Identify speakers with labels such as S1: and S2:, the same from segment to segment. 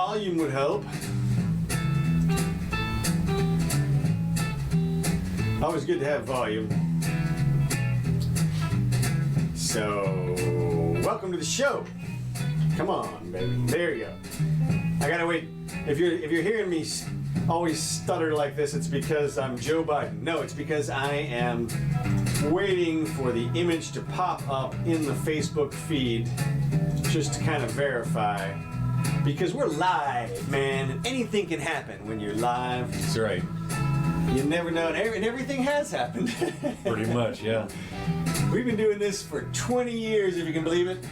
S1: volume would help. Always good to have volume. So, welcome to the show. Come on, baby. There you go. I gotta wait. If you're hearing me always stutter like this, it's because I'm Joe Biden. No, it's because I am waiting for the image to pop up in the Facebook feed just to kind of verify. Because we're live, man, and anything can happen when you're live.
S2: That's right.
S1: You never know, and everything has happened.
S2: Pretty much, yeah.
S1: We've been doing this for 20 years, if you can believe it.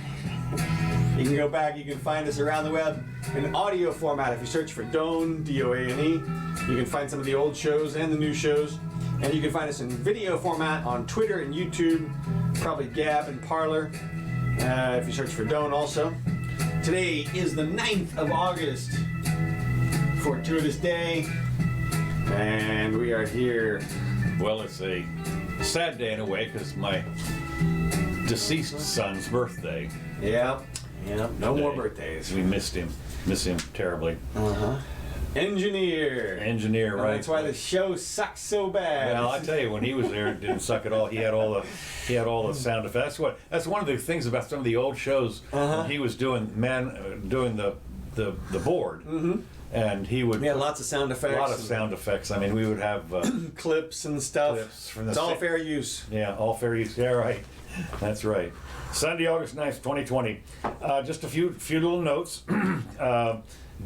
S1: You can go back, you can find us around the web in audio format. If you search for Doane, D-O-A-N-E, you can find some of the old shows and the new shows. And you can find us in video format on Twitter and YouTube, probably Gab and Parler, if you search for Doane also. Today is the 9th of August, fortuitous day, and we are here.
S2: Well, it's a sad day in a way because my deceased son's birthday.
S1: Yeah, no
S2: today.
S1: more birthdays.
S2: We miss him terribly.
S1: Engineer,
S2: right?
S1: That's why the show sucks so bad.
S2: Well, I tell you, when he was there, it didn't suck at all. He had all the sound effects. That's one of the things about some of the old shows. When he was doing the board, and he would
S1: lots of sound effects.
S2: A lot of sound effects. I mean, we would have
S1: clips and stuff.
S2: Clips from
S1: it's all fair use.
S2: Yeah, all fair use. Yeah, right. That's right. Sunday, August 9th, 2020. Just a few little notes.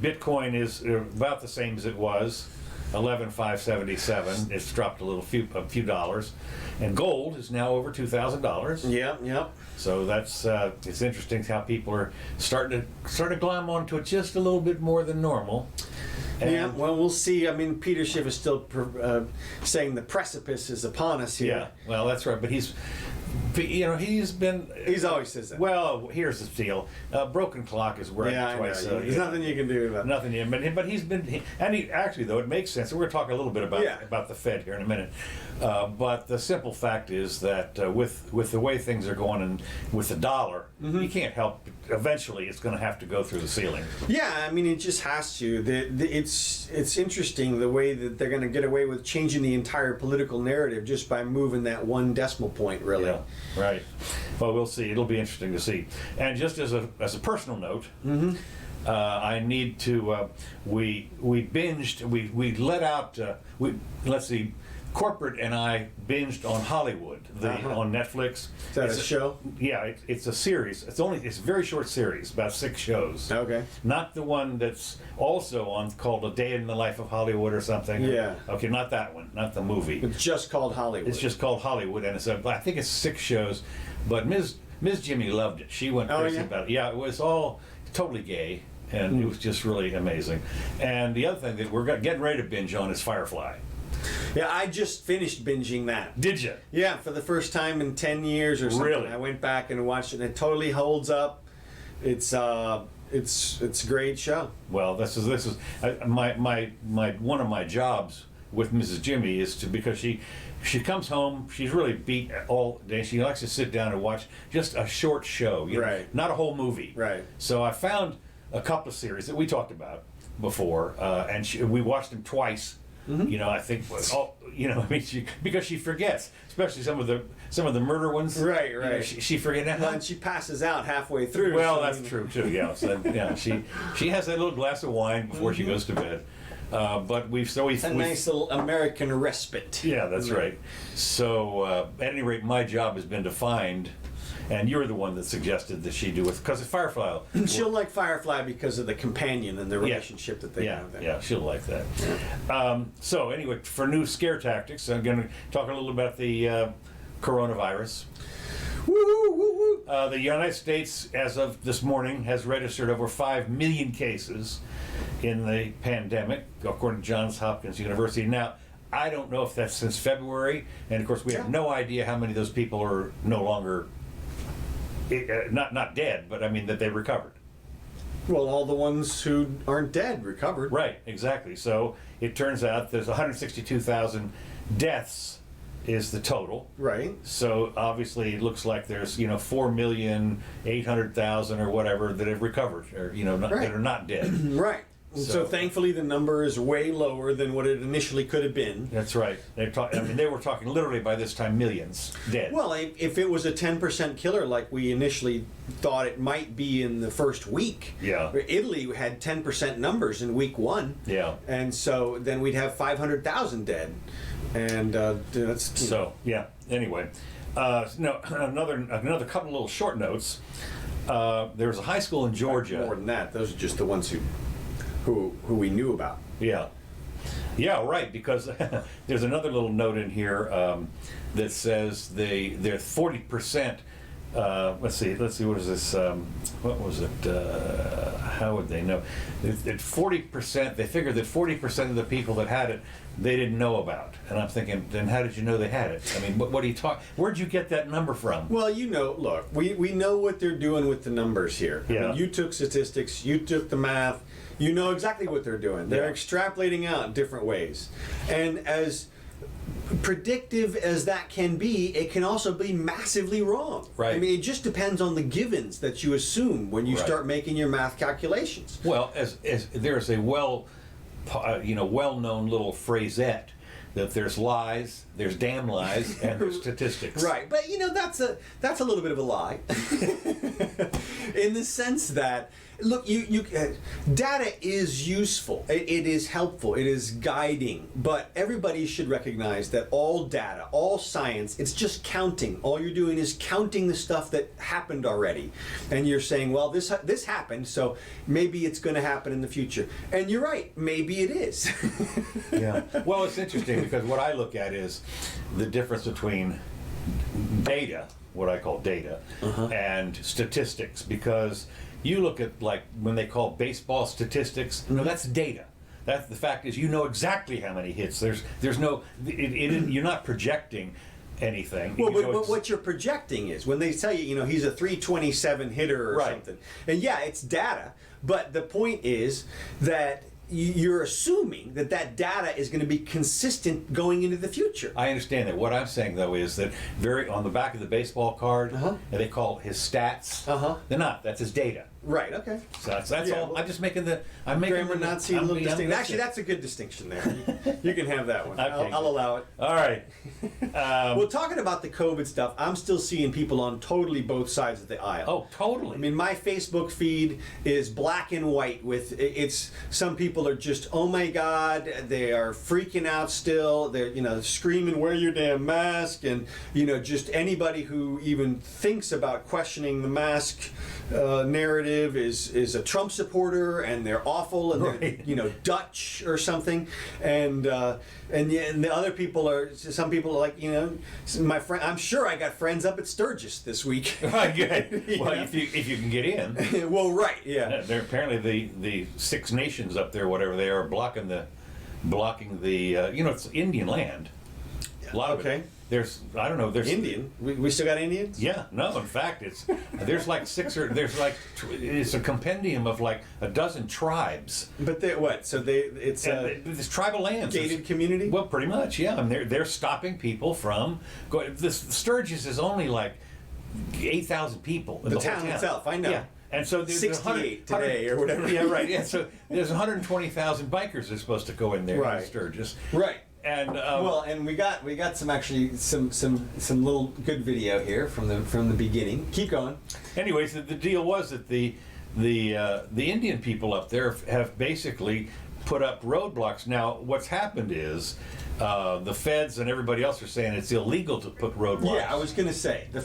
S2: Bitcoin is about the same as it was, 11,577. It's dropped a few dollars, and gold is now over $2,000.
S1: Yep.
S2: So that's it's interesting how people are starting to glom onto it just a little bit more than normal. And
S1: yeah, well, we'll see. I mean, Peter Schiff is still saying the precipice is upon us here.
S2: Yeah, well, that's right. But he's
S1: always says that.
S2: Well, here's the deal: broken clock is right twice.
S1: There's nothing you can do about that.
S2: Nothing. But he's been, actually though it makes sense. We're going to talk a little bit about the Fed here in a minute. But the simple fact is that with the way things are going and with the dollar, you can't help. Eventually, it's going to have to go through the ceiling.
S1: Yeah, I mean, it just has to. It's interesting the way that they're going to get away with changing the entire political narrative just by moving that one decimal point, really.
S2: Yeah, right. Well, we'll see. It'll be interesting to see. And just as a personal note, I need to. We binged. We let out. Let's see. Corporate and I binged on Hollywood on Netflix.
S1: Is that a show?
S2: Yeah, it's a series. It's a very short series, about 6 shows.
S1: Okay.
S2: Not the one that's also on called A Day in the Life of Hollywood or something.
S1: Yeah.
S2: Okay, not that one, not the movie.
S1: It's just called Hollywood.
S2: It's just called Hollywood, and I think it's 6 shows. But Ms. Jimmy loved it. She went crazy about it. Yeah, it was all totally gay, and it was just really amazing. And the other thing that we're getting ready to binge on is Firefly.
S1: Yeah, I just finished binging that.
S2: Did you?
S1: Yeah, for the first time in 10 years or something.
S2: Really?
S1: I went back and watched it, and it totally holds up. It's a great show.
S2: Well, this is my one of my jobs with Mrs. Jimmy is because she comes home, she's really beat all day. She likes to sit down and watch just a short show,
S1: right?
S2: Not a whole movie,
S1: right?
S2: So I found a couple of series that we talked about before, and we watched them twice. I think, because she forgets, especially some of the murder ones.
S1: Right.
S2: She forgets.
S1: And she passes out halfway through.
S2: Well, that's true too. Yeah. So, she has that little glass of wine before she goes to bed. But we've a
S1: nice little American respite.
S2: Yeah, that's right. So at any rate, my job has been to find. And you're the one that suggested that she do it because of Firefly.
S1: She'll like Firefly because of the companion and the relationship that they have there.
S2: Yeah, she'll like that. So anyway, for new scare tactics, I'm going to talk a little about the coronavirus.
S1: Woo-hoo.
S2: The United States, as of this morning, has registered over 5 million cases in the pandemic, according to Johns Hopkins University. Now, I don't know if that's since February, and of course we have no idea how many of those people are no longer not dead, but I mean that they recovered.
S1: Well, all the ones who aren't dead recovered.
S2: Right, exactly. So it turns out there's 162,000 deaths is the total.
S1: Right.
S2: So obviously it looks like there's 4,800,000 or whatever that have recovered, or that are not dead.
S1: Right. So thankfully the number is way lower than what it initially could have been.
S2: That's right. They were talking literally by this time millions dead.
S1: Well, if it was a 10% killer like we initially thought it might be in the first week,
S2: Yeah.
S1: Italy had 10% numbers in week 1.
S2: Yeah.
S1: And so then we'd have 500,000 dead. And that's...
S2: So, yeah. Anyway. No, another couple little short notes. There was a high school in Georgia.
S1: More than that, those are just the ones who we knew about.
S2: Yeah. Yeah, right, because there's another little note in here that says they're 40%. Let's see, what is this? What was it? How would they know? That 40%, they figured that 40% of the people that had it, they didn't know about. And I'm thinking, then how did you know they had it? I mean, what do you talk? Where'd you get that number from?
S1: Well, look, we know what they're doing with the numbers here.
S2: Yeah.
S1: I mean, you took statistics, you took the math, you know exactly what they're doing. They're extrapolating out in different ways. And as predictive as that can be, it can also be massively wrong.
S2: Right.
S1: I mean, it just depends on the givens that you assume when you start making your math calculations.
S2: Well, as there's a well-known little phrasette that there's lies, there's damn lies, and there's statistics.
S1: Right, but that's a little bit of a lie, in the sense that look, data is useful. It is helpful. It is guiding. But everybody should recognize that all data, all science, it's just counting. All you're doing is counting the stuff that happened already, and you're saying, well, this happened, so maybe it's going to happen in the future. And you're right. Maybe it is.
S2: Yeah. Well, it's interesting because what I look at is the difference between data, what I call data, and statistics, because you look at, like, when they call baseball statistics, no, that's data. The fact is, you know exactly how many hits. There's no, you're not projecting anything.
S1: Well, but what you're projecting is when they tell you, he's a 327 hitter or something. And yeah, it's data, but the point is that you're assuming that data is going to be consistent going into the future.
S2: I understand that. What I'm saying, though, is that on the back of the baseball card, and they call his stats. They're not. That's his data.
S1: Right. Okay.
S2: So that's all.
S1: Well,
S2: I'm just making the.
S1: Grammar Nazi little distinction. Actually, that's a good distinction there. You can have that one.
S2: Okay.
S1: I'll allow it.
S2: All right.
S1: Well, talking about the COVID stuff, I'm still seeing people on totally both sides of the aisle.
S2: Oh, totally.
S1: I mean, my Facebook feed is black and white with it's. Some people are just, oh my God, they are freaking out still. They're screaming, wear your damn mask, and just anybody who even thinks about questioning the mask narrative is a Trump supporter, and they're awful, and they're Dutch or something, and the other people are. Some people are like my friend. I'm sure I got friends up at Sturgis this week.
S2: Good. Well, if you can get in.
S1: Well, right, yeah.
S2: They're apparently the Six Nations up there, whatever they are, blocking the it's Indian land. A lot of it. There's
S1: Indian. We still got Indians?
S2: Yeah, no. In fact, there's like it's a compendium of like a dozen tribes.
S1: But it's
S2: tribal lands.
S1: Gated community.
S2: Well, pretty much, yeah. And they're stopping people from going. This Sturgis is only like 8,000 people. In the
S1: town
S2: whole town
S1: itself, I know.
S2: Yeah. And so there's
S1: 68 today or whatever.
S2: Yeah, right. Yeah, so there's 120,000 bikers that are supposed to go in there in Sturgis.
S1: Right.
S2: And
S1: and we got some little good video here from the beginning. Keep going.
S2: Anyways, the deal was that the Indian people up there have basically put up roadblocks. Now, what's happened is the feds and everybody else are saying it's illegal to put roadblocks.
S1: Yeah, I was going to say the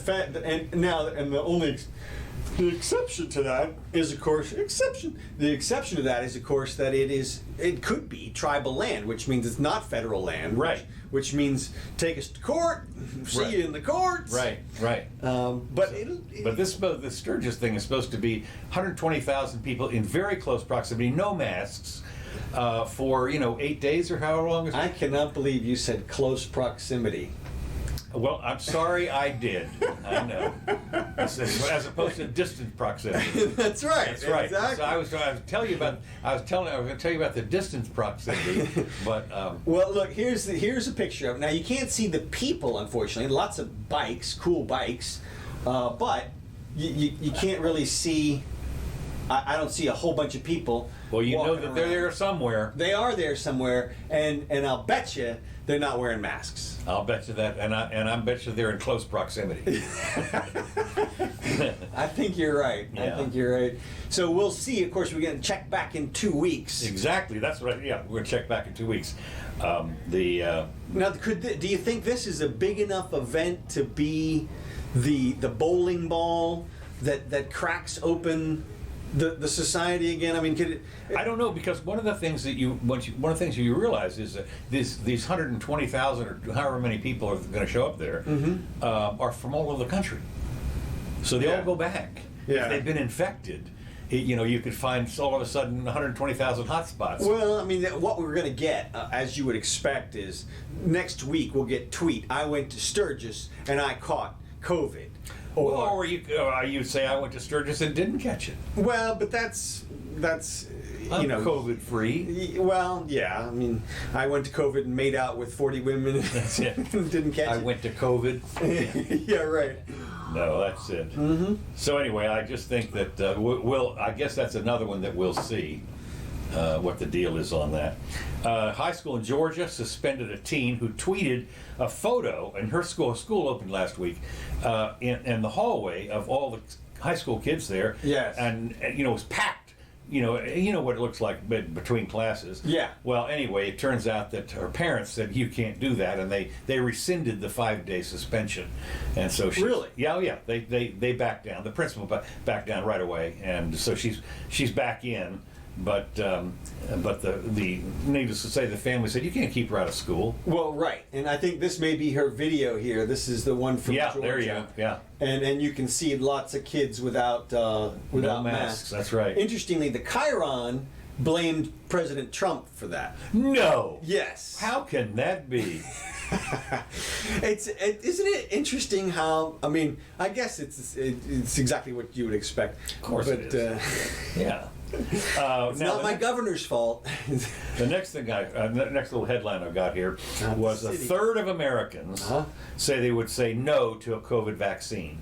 S1: exception to that is, of course, that it could be tribal land, which means it's not federal land.
S2: Right.
S1: Which means take us to court, see you in the courts.
S2: Right.
S1: But
S2: this Sturgis thing is supposed to be 120,000 people in very close proximity, no masks, for 8 days or however long.
S1: I cannot believe you said close proximity.
S2: Well, I'm sorry I did. I know. As opposed to distant proximity.
S1: That's right.
S2: That's right.
S1: Exactly.
S2: So I was going to tell you about the distance proximity, but
S1: well, look, here's a picture of it. Now you can't see the people, unfortunately. Lots of bikes, cool bikes, but you can't really see I don't see a whole bunch of people.
S2: Well, you know
S1: walking
S2: that they're
S1: around.
S2: there somewhere.
S1: They are there somewhere, and I'll bet you they're not wearing masks.
S2: I'll bet you that, and I bet you they're in close proximity.
S1: I think you're right.
S2: Yeah.
S1: I think you're right. So we'll see. Of course, we're going to check back in 2 weeks.
S2: Exactly. That's what. Yeah, we're gonna check back in 2 weeks.
S1: Now, do you think this is a big enough event to be the bowling ball that cracks open the society again? I mean, could it?
S2: I don't know, because one of the things that one of the things you realize is that these 120,000 or however many people are going to show up there are from all over the country, so they
S1: Yeah.
S2: all go back.
S1: Yeah.
S2: If they've been infected, you could find all of a sudden 120,000 hotspots.
S1: Well, I mean, what we're going to get, as you would expect, is next week we'll get tweet. I went to Sturgis and I caught COVID.
S2: Or you'd say I went to Sturgis and didn't catch it.
S1: Well, but that's
S2: I'm COVID free.
S1: Well, yeah. I mean, I went to COVID and made out with 40 women.
S2: That's it.
S1: And didn't catch
S2: I
S1: it.
S2: went to COVID.
S1: Yeah, right.
S2: No, that's it. So anyway, I just think that I guess that's another one that we'll see what the deal is on that. High school in Georgia suspended a teen who tweeted a photo, and her school opened last week, in the hallway of all the high school kids there.
S1: Yes.
S2: And it was packed. You know what it looks like between classes.
S1: Yeah.
S2: Well, anyway, it turns out that her parents said you can't do that, and they rescinded the 5-day suspension, and so she.
S1: Really?
S2: Yeah, oh yeah. They backed down. The principal backed down right away, and so she's back in. But the needless to say, the family said you can't keep her out of school.
S1: Well, right, and I think this may be her video here. This is the one from Georgia.
S2: There you go. Yeah.
S1: And you can see lots of kids without masks.
S2: That's right.
S1: Interestingly, the Chiron blamed President Trump for that.
S2: No.
S1: Yes.
S2: How can that be?
S1: Isn't it interesting how? I mean, I guess it's exactly what you would expect.
S2: Of course
S1: but,
S2: it is. Yeah.
S1: It's not my governor's fault.
S2: The next thing the next little headline I got here was a third of Americans say they would say no to a COVID vaccine,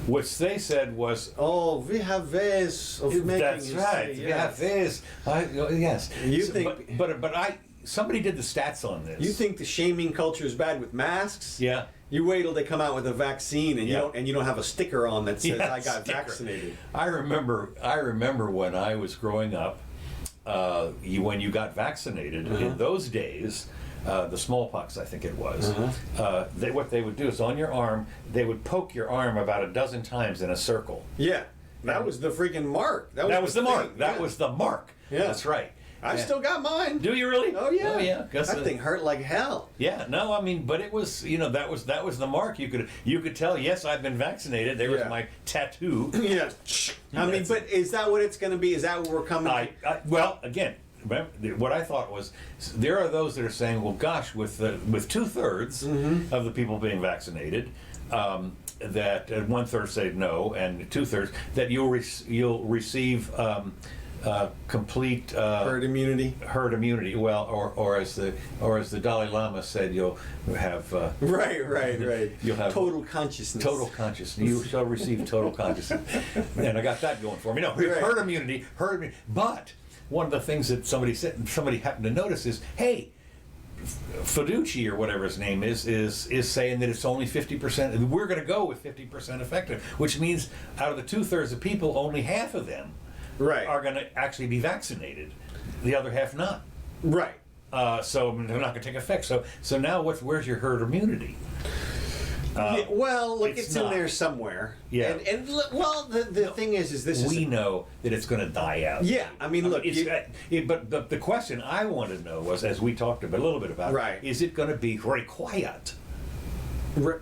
S2: which they said was.
S1: Oh, we have ways of making.
S2: That's right. We have ways. Yes.
S1: You think?
S2: But somebody did the stats on this.
S1: You think the shaming culture is bad with masks?
S2: Yeah.
S1: You wait till they come out with a vaccine and you don't have a sticker on that says I got
S2: sticker.
S1: vaccinated.
S2: I remember when I was growing up, when you got vaccinated in those days, the smallpox I think it was. What they would do is on your arm, they would poke your arm about a dozen times in a circle.
S1: Yeah, that was the freaking mark.
S2: That was the mark.
S1: thing.
S2: That was the mark.
S1: Yeah.
S2: That's right.
S1: I've still got mine.
S2: Do you really?
S1: Oh yeah.
S2: Oh yeah.
S1: That thing hurt like hell.
S2: Yeah. No, I mean, but it was, that was the mark. You could tell. Yes, I've been vaccinated. There was my tattoo.
S1: Yeah. I mean, but is that what it's going to be? Is that what we're coming?
S2: Well, again, remember, what I thought was there are those that are saying, well, gosh, with 2/3 of the people being vaccinated. That 1/3 say no, and 2/3 that you'll receive complete
S1: herd immunity.
S2: Herd immunity. Well, or as the Dalai Lama said, you'll have
S1: Right.
S2: You'll have
S1: total consciousness.
S2: Total consciousness. You shall receive total consciousness, and I got that going for me. No, herd immunity. But one of the things that somebody happened to notice is, hey, Fiduci or whatever his name is saying that it's only 50%. We're going to go with 50% effective, which means out of the 2/3 of people, only half of them are going to actually be vaccinated. The other half not.
S1: Right.
S2: So they're not going to take effect. So now where's your herd immunity?
S1: Well, look, it's in
S2: not.
S1: there somewhere.
S2: Yeah.
S1: And the thing is this
S2: we
S1: is
S2: know that it's going to die out.
S1: Yeah. I mean, look.
S2: But the question I wanted to know was, as we talked a little bit about, is it going to be very quiet?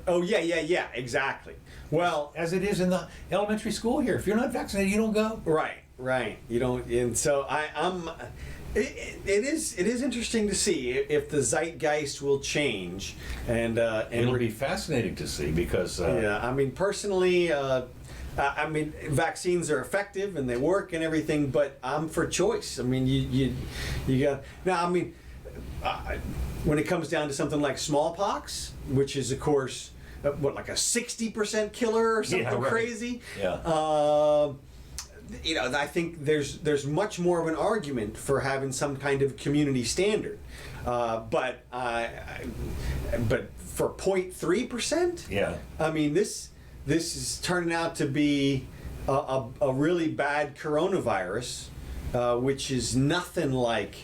S1: Oh yeah, exactly. Well,
S2: as it is in the elementary school here, if you're not vaccinated, you don't go.
S1: Right. You don't, and so I'm. It is interesting to see if the zeitgeist will change, and
S2: it'll be fascinating to see because
S1: I mean personally, I mean vaccines are effective and they work and everything, but I'm for choice. I mean you got now. I mean when it comes down to something like smallpox, which is of course like a 60% killer or something crazy.
S2: Yeah.
S1: I think there's much more of an argument for having some kind of community standard, but for 0.3%,
S2: Yeah.
S1: I mean this is turning out to be a really bad coronavirus, which is nothing like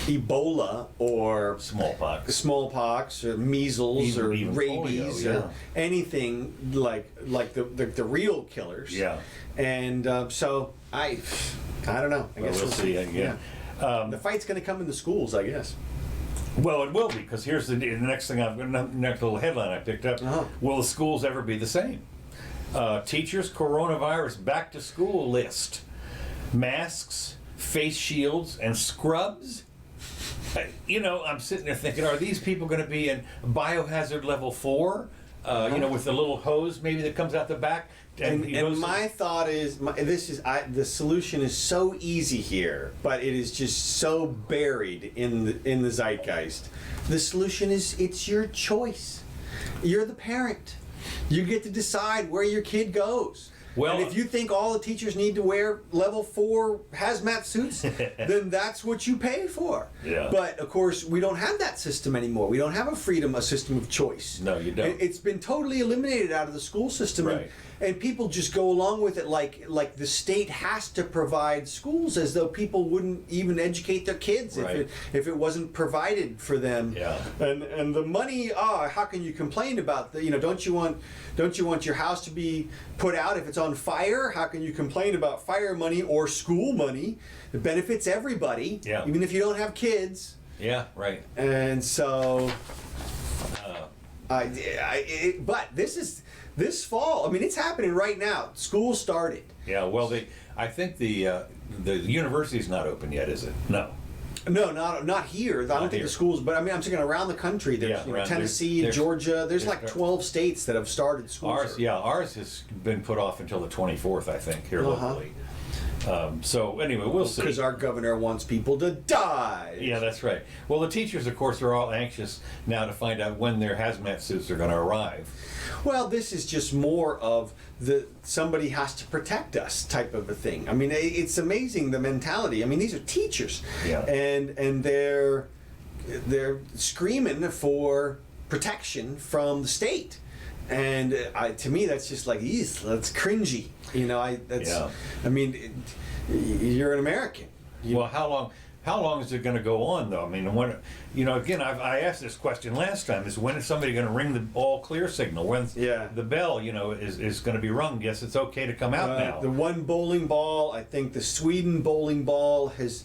S1: Ebola or smallpox or measles or
S2: even
S1: rabies
S2: polio,
S1: or anything like the real killers.
S2: Yeah.
S1: And so I don't know. I guess
S2: we'll see. Yeah.
S1: The fight's going to come in the schools, I guess.
S2: Well, it will be, because here's the next thing next little headline I picked up.
S1: Uh-huh.
S2: Will the schools ever be the same? Teachers coronavirus back to school list: masks, face shields, and scrubs. I'm sitting there thinking, are these people going to be in biohazard level 4? With the little hose maybe that comes out the back.
S1: And my thought is, the solution is so easy here, but it is just so buried in the zeitgeist. The solution is, it's your choice. You're the parent. You get to decide where your kid goes.
S2: Well,
S1: and if you think all the teachers need to wear level 4 hazmat suits, then that's what you pay for.
S2: Yeah.
S1: But of course, we don't have that system anymore. We don't have a system of choice.
S2: No, you don't.
S1: It's been totally eliminated out of the school system.
S2: Right.
S1: And people just go along with it like the state has to provide schools, as though people wouldn't even educate their kids
S2: Right.
S1: if it wasn't provided for them.
S2: Yeah.
S1: And the money, how can you complain about don't you want your house to be put out if it's on fire? How can you complain about fire money or school money? It benefits everybody,
S2: Yeah.
S1: even if you don't have kids.
S2: Yeah, right.
S1: And so but this fall, I mean, it's happening right now. School started.
S2: Yeah, well, I think the university's not open yet, is it? No.
S1: No, not here. I don't think
S2: here.
S1: the schools, but I mean, I'm thinking around the country. There's
S2: around
S1: Tennessee,
S2: there's
S1: Georgia. There's like 12 states that have started schools.
S2: Ours has been put off until the 24th, I think, here
S1: Uh-huh.
S2: locally. So anyway, we'll see.
S1: Because our governor wants people to die.
S2: Yeah, that's right. Well, the teachers, of course, are all anxious now to find out when their hazmat suits are going to arrive.
S1: Well, this is just more of somebody has to protect us type of a thing. I mean, it's amazing, the mentality. I mean, these are teachers,
S2: Yeah.
S1: and they're screaming for protection from the state, and to me that's just like, that's cringy.
S2: Yeah.
S1: I mean, you're an American.
S2: Well, how long is it going to go on, though? I mean, when again, I asked this question last time: is when is somebody going to ring the all clear signal? When the bell, is going to be rung? Yes, it's okay to come out now.
S1: The one bowling ball, I think the Sweden bowling ball has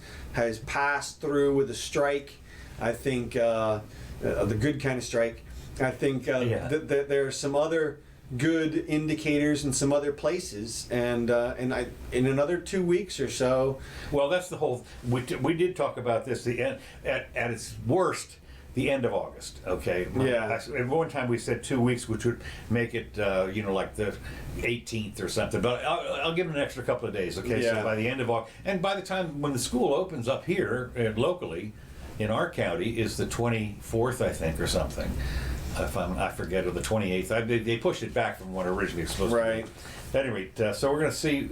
S1: passed through with a strike. I think the good kind of strike. I think that there are some other good indicators in some other places, and in another 2 weeks or so.
S2: Well, that's the whole. We did talk about this. At its worst, the end of August. Okay.
S1: Yeah.
S2: At one time we said 2 weeks, which would make it like the 18th or something. But I'll give them an extra couple of days. Okay.
S1: Yeah.
S2: So by the end of August, and by the time when the school opens up here locally, in our county, is the 24th, I think, or something. I forget, or the 28th. They pushed it back from what originally was supposed to be.
S1: Right.
S2: At any rate, so we're going to see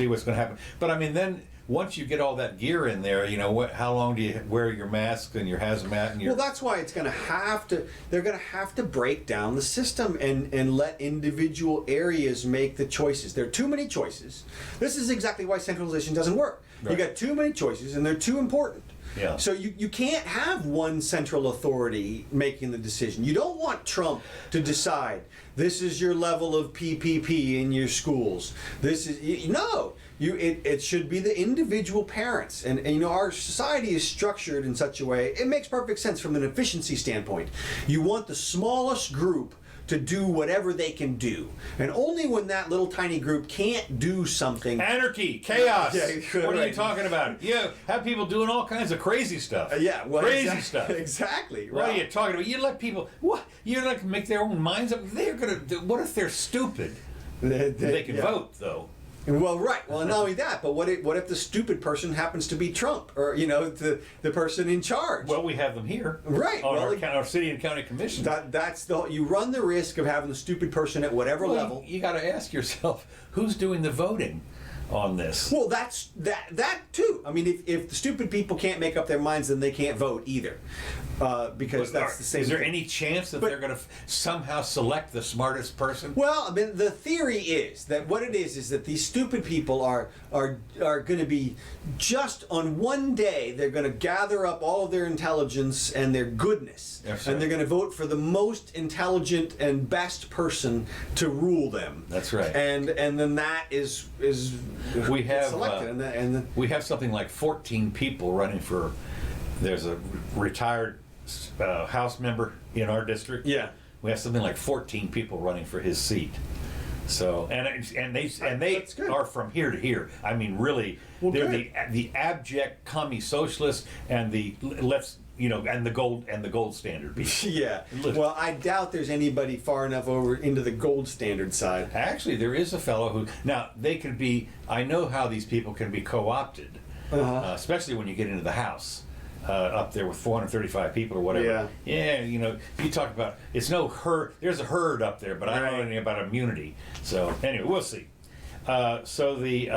S2: what's going to happen. But I mean, then once you get all that gear in there, how long do you wear your mask and your hazmat and your?
S1: Well, that's why it's going to have to. They're going to have to break down the system and let individual areas make the choices. There are too many choices. This is exactly why centralization doesn't work.
S2: Right.
S1: You got too many choices, and they're too important.
S2: Yeah.
S1: So you can't have one central authority making the decision. You don't want Trump to decide this is your level of PPP in your schools. This is no. It should be the individual parents, and our society is structured in such a way it makes perfect sense from an efficiency standpoint. You want the smallest group to do whatever they can do, and only when that little tiny group can't do something.
S2: Anarchy, chaos.
S1: Yeah,
S2: what are
S1: right.
S2: you talking about? You have people doing all kinds of crazy stuff. Crazy stuff.
S1: Exactly.
S2: What are you talking about? You let people make their own minds up. They're gonna. What if they're stupid? They can vote though.
S1: Well, right. Well, not only that, but what if the stupid person happens to be Trump, or the person in charge?
S2: Well, we have them here,
S1: right?
S2: On our city and county commission.
S1: That's you run the risk of having the stupid person at whatever level.
S2: You got to ask yourself, who's doing the voting? on this.
S1: Well, that's that too. I mean, if the stupid people can't make up their minds, then they can't vote either, because that's the same.
S2: Is there
S1: thing.
S2: any chance that they're going to somehow select the smartest person?
S1: Well, I mean, the theory is that what it is that these stupid people are going to be just on one day. They're going to gather up all of their intelligence and their goodness,
S2: That's
S1: and
S2: right.
S1: they're going to vote for the most intelligent and best person to rule them.
S2: That's right.
S1: And then that is
S2: We have
S1: selected, and
S2: we have something like 14 people running for. There's a retired House member in our district.
S1: Yeah.
S2: We have something like 14 people running for his seat. So and they
S1: That's good.
S2: are from here to here. I mean, really,
S1: Well,
S2: they're
S1: good.
S2: the abject commie socialists and the and the gold standard people.
S1: yeah.
S2: Look.
S1: Well, I doubt there's anybody far enough over into the gold standard side.
S2: Actually, there is a fellow who now they could be. I know how these people can be co-opted, especially when you get into the House. Up there with 435 people or whatever. Yeah, you talk about it's no herd. There's a herd up there, but I don't know
S1: Right.
S2: anything about immunity. So anyway, we'll see. So the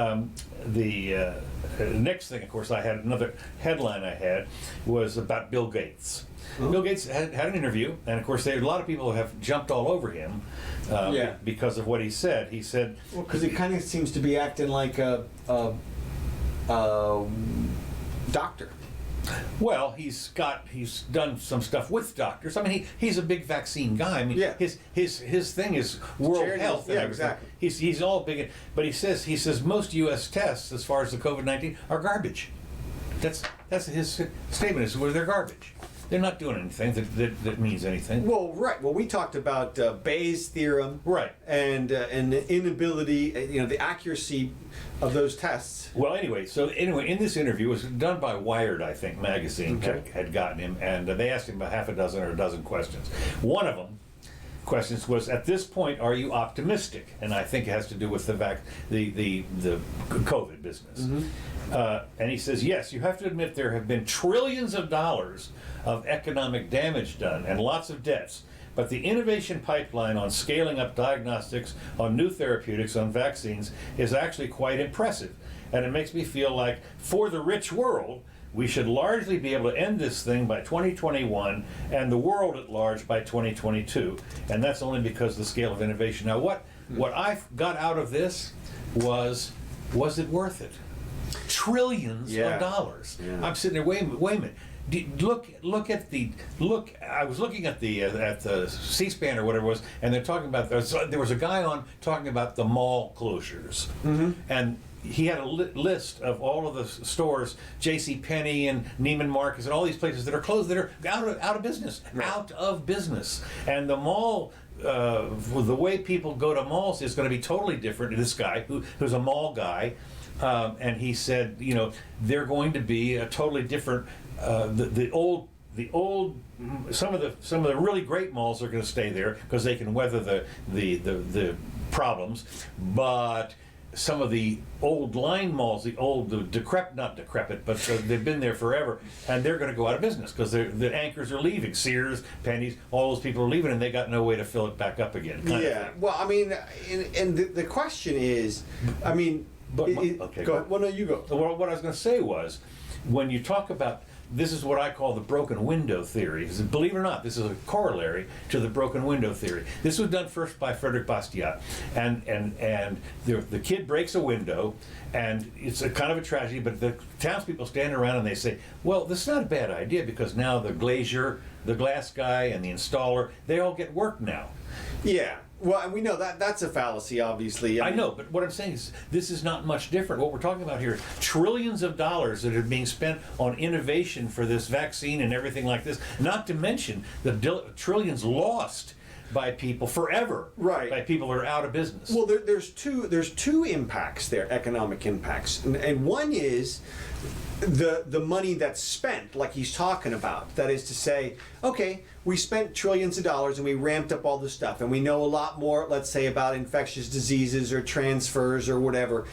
S2: next thing, of course, I had another headline I had was about Bill Gates. Bill Gates had an interview, and of course, a lot of people have jumped all over him because of what he said. He said,
S1: Well, because he kind of seems to be acting like a doctor.
S2: well, he's done some stuff with doctors. I mean, he's a big vaccine guy. I mean,
S1: Yeah.
S2: his thing is world
S1: Charity,
S2: health. And
S1: yeah,
S2: everything.
S1: exactly.
S2: He's all big, but he says most U.S. tests, as far as the COVID-19, are garbage. That's his statement. Is where they're garbage. They're not doing anything that means anything.
S1: Well, right. Well, we talked about Bayes' theorem,
S2: Right.
S1: and the inability, the accuracy of those tests.
S2: Well, anyway, in this interview, it was done by Wired, I think, magazine
S1: Okay.
S2: had gotten him, and they asked him about half a dozen or a dozen questions. One of them questions was, at this point, are you optimistic? And I think it has to do with the COVID business. And he says, yes, you have to admit there have been trillions of dollars of economic damage done and lots of debts. But the innovation pipeline on scaling up diagnostics, on new therapeutics, on vaccines is actually quite impressive. And it makes me feel like, for the rich world, we should largely be able to end this thing by 2021 and the world at large by 2022. And that's only because of the scale of innovation. Now, what I got out of this was it worth it? Trillions of dollars.
S1: Yeah.
S2: I'm sitting there, wait a minute. Look at the. I was looking at the C-SPAN or whatever it was, and they're talking about there was a guy on talking about the mall closures, and he had a list of all of the stores, J.C. Penney and Neiman Marcus and all these places that are closed, that are out of business, out of business, and the mall. The way people go to malls is going to be totally different. This guy who's a mall guy. And he said, they're going to be a totally different. The old some of the really great malls are going to stay there because they can weather the problems, but some of the old line malls, not decrepit, but they've been there forever, and they're going to go out of business because the anchors are leaving. Sears, Penny's, all those people are leaving, and they got no way to fill it back up again. kind of thing.
S1: Well, I mean, and the question is, I mean.
S2: Okay,
S1: go ahead. Well, no, you go.
S2: Well, what I was going to say was, when you talk about, this is what I call the broken window theory. Believe it or not, this is a corollary to the broken window theory. This was done first by Frederick Bastiat, and the kid breaks a window, and it's a kind of a tragedy. But the townspeople stand around and they say, "Well, this is not a bad idea because now the glazier, the glass guy, and the installer, they all get work now."
S1: Yeah. Well, and we know that's a fallacy, obviously.
S2: I know, but what I'm saying is this is not much different. What we're talking about here, trillions of dollars that are being spent on innovation for this vaccine and everything like this, not to mention the trillions lost by people forever,
S1: Right.
S2: by people who are out of business.
S1: Well, there's two impacts there, economic impacts, and one is the money that's spent, like he's talking about. That is to say, okay, we spent trillions of dollars and we ramped up all this stuff, and we know a lot more, let's say, about infectious diseases or transfers or whatever,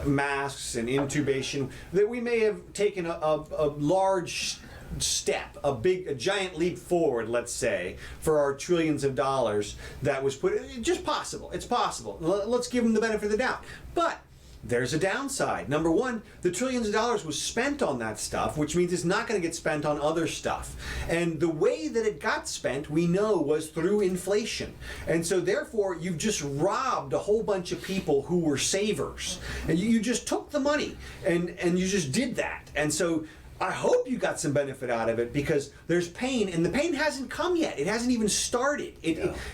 S1: masks and intubation, that we may have taken a large step, a giant leap forward, let's say, for our trillions of dollars that was put. Just possible. It's possible. Let's give them the benefit of the doubt. But there's a downside. Number one, the trillions of dollars was spent on that stuff, which means it's not going to get spent on other stuff. And the way that it got spent, we know, was through inflation. And so therefore, you've just robbed a whole bunch of people who were savers. And you just took the money and you just did that. And so I hope you got some benefit out of it, because there's pain, and the pain hasn't come yet. It hasn't even started.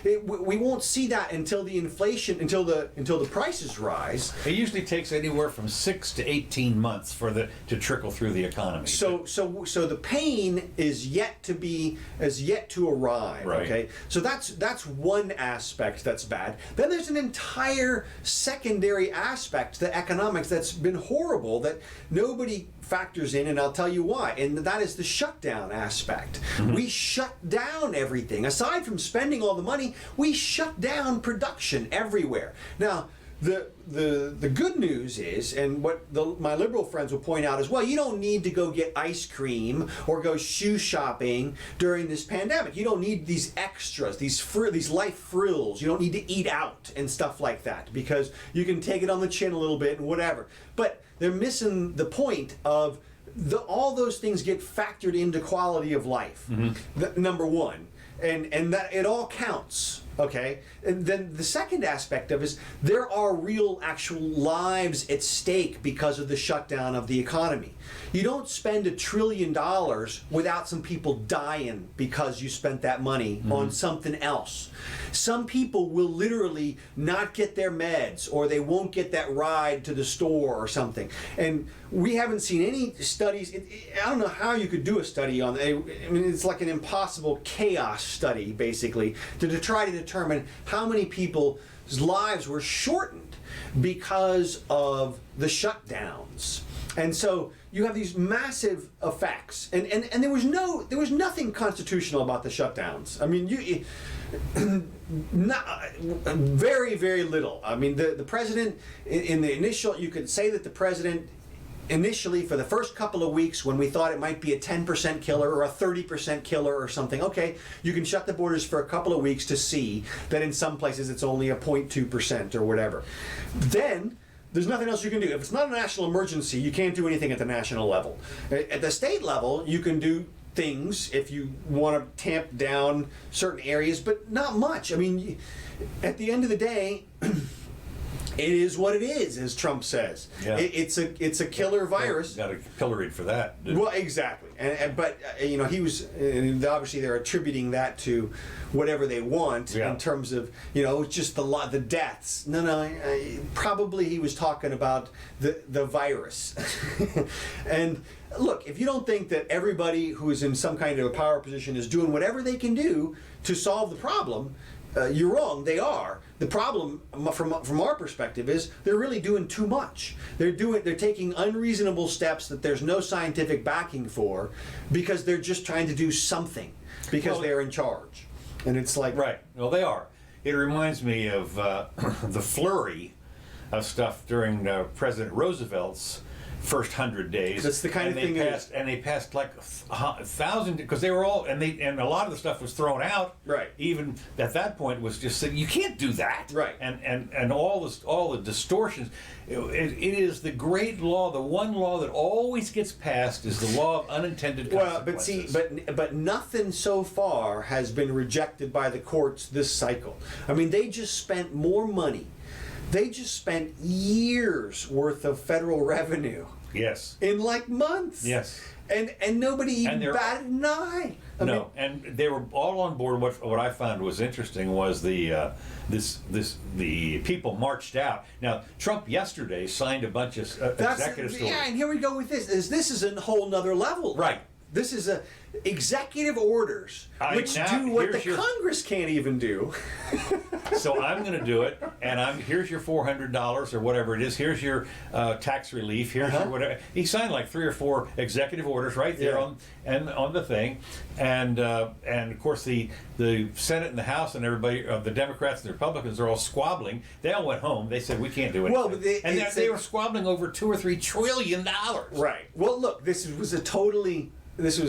S1: We won't see that until the inflation, until the prices rise.
S2: It usually takes anywhere from 6 to 18 months to trickle through the economy.
S1: So the pain is yet to arrive.
S2: Right.
S1: Okay. So that's one aspect that's bad. Then there's an entire secondary aspect, the economics, that's been horrible, that nobody factors in, and I'll tell you why, and that is the shutdown aspect. Mm-hmm. We shut down everything. Aside from spending all the money, we shut down production everywhere. Now, the good news is, and what my liberal friends will point out as well, you don't need to go get ice cream or go shoe shopping during this pandemic. You don't need these extras, these life frills. You don't need to eat out and stuff like that, because you can take it on the chin a little bit and whatever. But they're missing the point of all those things get factored into quality of life. Mm-hmm. Number one, and that it all counts. Okay, and then the second aspect of it is there are real, actual lives at stake because of the shutdown of the economy. You don't spend $1 trillion without some people dying because you spent that money on something else. Some people will literally not get their meds, or they won't get that ride to the store or something. And we haven't seen any studies. I don't know how you could do a study on it. I mean, it's like an impossible chaos study, basically, to try to determine how many people's lives were shortened because of the shutdowns. And so you have these massive effects, and there was nothing constitutional about the shutdowns. I mean, very, very little. I mean, the president in the initial, you could say that the president initially, for the first couple of weeks, when we thought it might be a 10% killer or a 30% killer or something, okay, you can shut the borders for a couple of weeks to see that in some places it's only a 0.2% or whatever. Then there's nothing else you can do. If it's not a national emergency, you can't do anything at the national level. At the state level, you can do things if you want to tamp down certain areas, but not much. I mean, at the end of the day, it is what it is, as Trump says. Yeah. It's a killer virus.
S2: Got a pilloried for that.
S1: Well, exactly. But you know, he was, and obviously they're attributing that to whatever they want in terms of, you know, just the deaths. No, probably he was talking about the virus. And look, if you don't think that everybody who is in some kind of a power position is doing whatever they can do to solve the problem, you're wrong. They are. The problem, from our perspective, is they're really doing too much. They're taking unreasonable steps that there's no scientific backing for, because they're just trying to do something because they're in charge. And it's like,
S2: right. Well, they are. It reminds me of the flurry of stuff during President Roosevelt's first 100 days.
S1: That's the kind of thing.
S2: They passed like 1,000, because they were all, and a lot of the stuff was thrown out.
S1: Right.
S2: Even at that point was just saying, you can't do that.
S1: Right.
S2: And all the distortions. It is the great law. The one law that always gets passed is the law of unintended consequences.
S1: Well, but nothing so far has been rejected by the courts this cycle. I mean, they just spent more money. They just spent years worth of federal revenue.
S2: Yes.
S1: In like months.
S2: Yes.
S1: And nobody even batted an eye.
S2: And they were all on board. What I found was interesting was the people marched out. Now, Trump yesterday signed a bunch of executive orders.
S1: Yeah, and here we go with this. This is a whole nother level.
S2: Right.
S1: This is executive orders, which do what the Congress can't even do.
S2: So I'm going to do it, and here's your $400 or whatever it is. Here's your tax relief. Here's your whatever. He signed like 3 or 4 executive orders right there on the thing, and of course the Senate and the House and everybody, the Democrats and the Republicans are all squabbling. They all went home. They said we can't do anything. Well, they were squabbling over $2 or $3 trillion.
S1: Right. Well, look, this was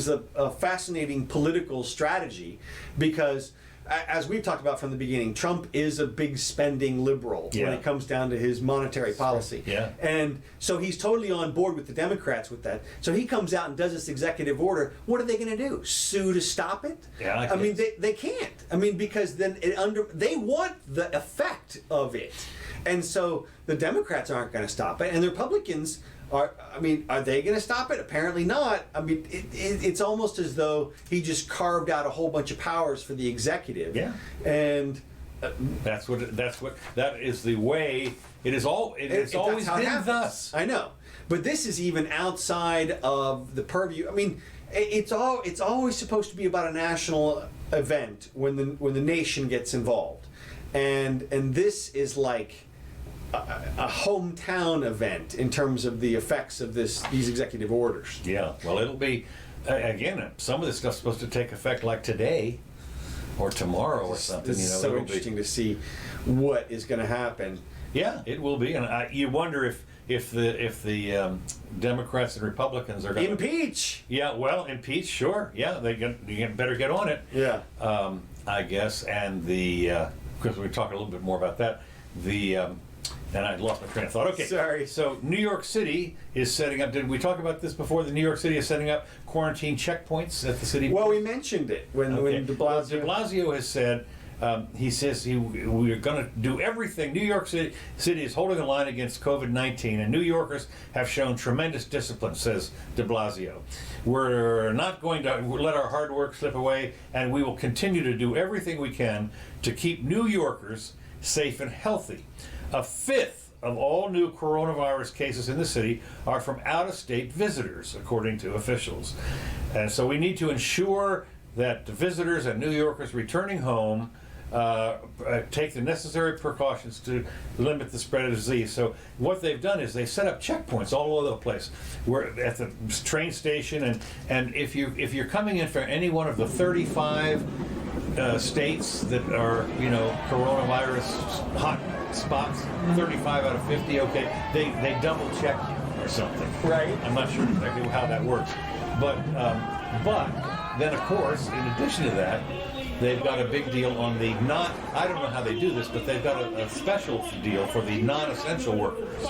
S1: a fascinating political strategy, because as we've talked about from the beginning, Trump is a big spending liberal when it comes down to his monetary policy.
S2: Yeah.
S1: And so he's totally on board with the Democrats with that. So he comes out and does this executive order. What are they going to do? Sue to stop it?
S2: Yeah,
S1: I mean, they can't. I mean, because then they want the effect of it. And so the Democrats aren't going to stop it. And the Republicans are they going to stop it? Apparently not. I mean, it's almost as though he just carved out a whole bunch of powers for the executive.
S2: Yeah.
S1: And
S2: that is the way it is. It's always been thus.
S1: I know, but this is even outside of the purview. I mean, it's always supposed to be about a national event when the nation gets involved, and this is like a hometown event in terms of the effects of these executive orders.
S2: Yeah, well, it'll be, again, some of this stuff's supposed to take effect like today or tomorrow or something.
S1: This is so interesting to see what is going to happen.
S2: Yeah, it will be, and you wonder if the Democrats and Republicans are going to
S1: impeach.
S2: Yeah, well, impeach, sure. Yeah, you better get on it.
S1: Yeah,
S2: I guess, and because we talk a little bit more about that. And I lost my train of thought. Okay.
S1: Sorry.
S2: So New York City is setting up, did we talk about this before? The New York City is setting up quarantine checkpoints at the city.
S1: Well, we mentioned it when de Blasio.
S2: Well, de Blasio has said, he says we're going to do everything. New York City is holding the line against COVID-19, and New Yorkers have shown tremendous discipline, says de Blasio. We're not going to let our hard work slip away, and we will continue to do everything we can to keep New Yorkers safe and healthy. A fifth of all new coronavirus cases in the city are from out-of-state visitors, according to officials. And so we need to ensure that the visitors and New Yorkers returning home take the necessary precautions to limit the spread of disease. So what they've done is they set up checkpoints all over the place. We're at the train station, and if you're coming in from any one of the 35 states that are, coronavirus hot spots, 35 out of 50, okay, they double check you or something.
S1: Right.
S2: I'm not sure exactly how that works. But then, of course, in addition to that, they've got a big deal on I don't know how they do this, but they've got a special deal for the non-essential workers.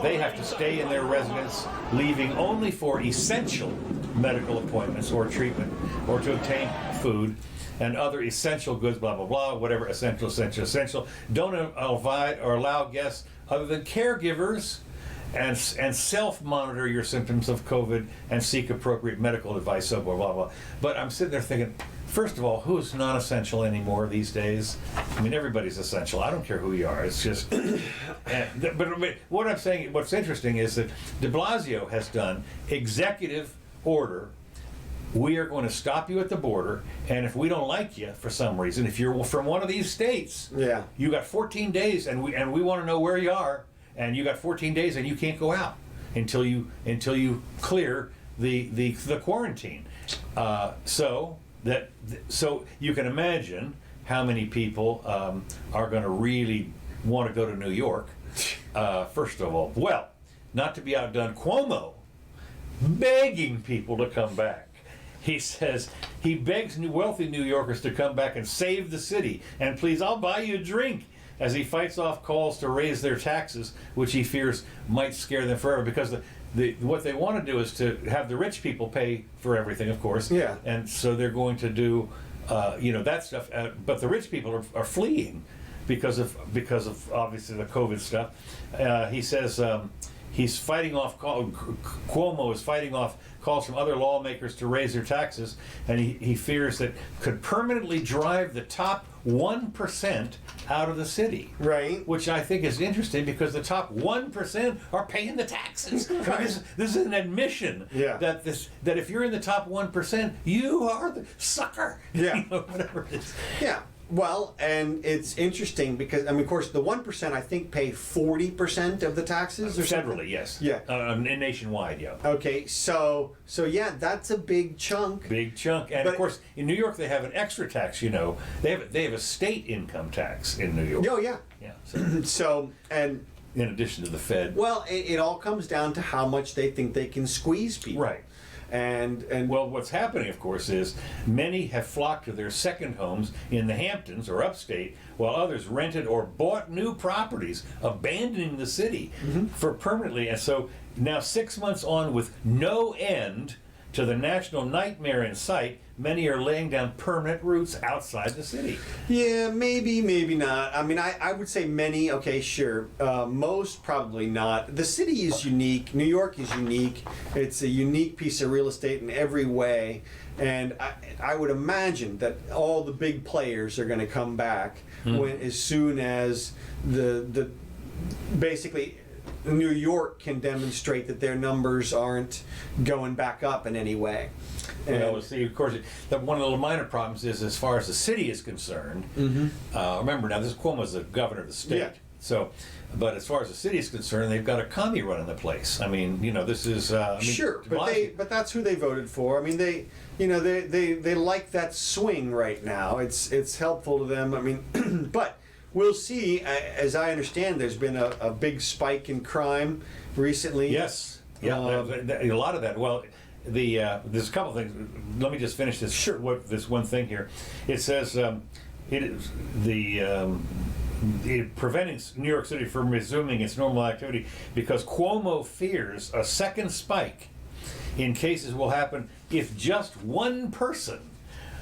S2: They have to stay in their residence, leaving only for essential medical appointments or treatment, or to obtain food and other essential goods, blah, blah, blah, whatever, essential. Don't invite or allow guests other than caregivers, and self-monitor your symptoms of COVID and seek appropriate medical advice, so blah, blah, blah. But I'm sitting there thinking, first of all, who's non-essential anymore these days? I mean, everybody's essential. I don't care who you are. It's just... but what I'm saying, what's interesting is that de Blasio has done executive order. We are going to stop you at the border, and if we don't like you for some reason, if you're from one of these states, you got 14 days, and we want to know where you are, and you got 14 days, and you can't go out until you clear the quarantine. So you can imagine how many people are going to really want to go to New York. First of all, well, not to be outdone, Cuomo begging people to come back. He says he begs wealthy New Yorkers to come back and save the city. And please, I'll buy you a drink, as he fights off calls to raise their taxes, which he fears might scare them forever. Because what they want to do is to have the rich people pay for everything, of course.
S1: Yeah. And
S2: so they're going to do, that stuff. But the rich people are fleeing because of obviously the COVID stuff. He says he's fighting off. Cuomo is fighting off calls from other lawmakers to raise their taxes, and he fears that could permanently drive the top 1% out of the city.
S1: Right.
S2: Which I think is interesting, because the top 1% are paying the taxes.
S1: Right.
S2: This is an admission that if you're in the top 1%, you are the sucker.
S1: Yeah.
S2: Whatever it is.
S1: Yeah. Well, and it's interesting because, of course, the 1% I think pay 40% of the taxes or
S2: federally,
S1: something?
S2: yes.
S1: Yeah.
S2: Nationwide, yeah.
S1: Okay, so yeah, that's a big chunk.
S2: Big chunk, and of course, in New York they have an extra tax. They have a state income tax in New York.
S1: Oh yeah.
S2: Yeah.
S1: So and
S2: in addition to the Fed.
S1: Well, it all comes down to how much they think they can squeeze people.
S2: Right.
S1: and
S2: Well, what's happening, of course, is many have flocked to their second homes in the Hamptons or upstate, while others rented or bought new properties, abandoning the city for permanently. And so now, 6 months on, with no end to the national nightmare in sight, many are laying down permanent roots outside the city.
S1: yeah, maybe not. I mean, I would say many. Okay, sure. Most probably not. The city is unique. New York is unique. It's a unique piece of real estate in every way, and I would imagine that all the big players are going to come back as soon as the basically New York can demonstrate that their numbers aren't going back up in any way.
S2: Well, see, of course, one of the little minor problems is, as far as the city is concerned, remember now, this Cuomo's the governor of the state.
S1: Yeah.
S2: So, but as far as the city is concerned, they've got a commie running the place. I mean, this is
S1: Sure, but that's who they voted for. I mean, they like that swing right now. It's helpful to them. I mean, but we'll see. As I understand, there's been a big spike in crime recently.
S2: Yes, yeah, a lot of that. Well, there's a couple things. Let me just finish this.
S1: Sure.
S2: This one thing here. It says it is preventing New York City from resuming its normal activity because Cuomo fears a second spike in cases will happen if just one person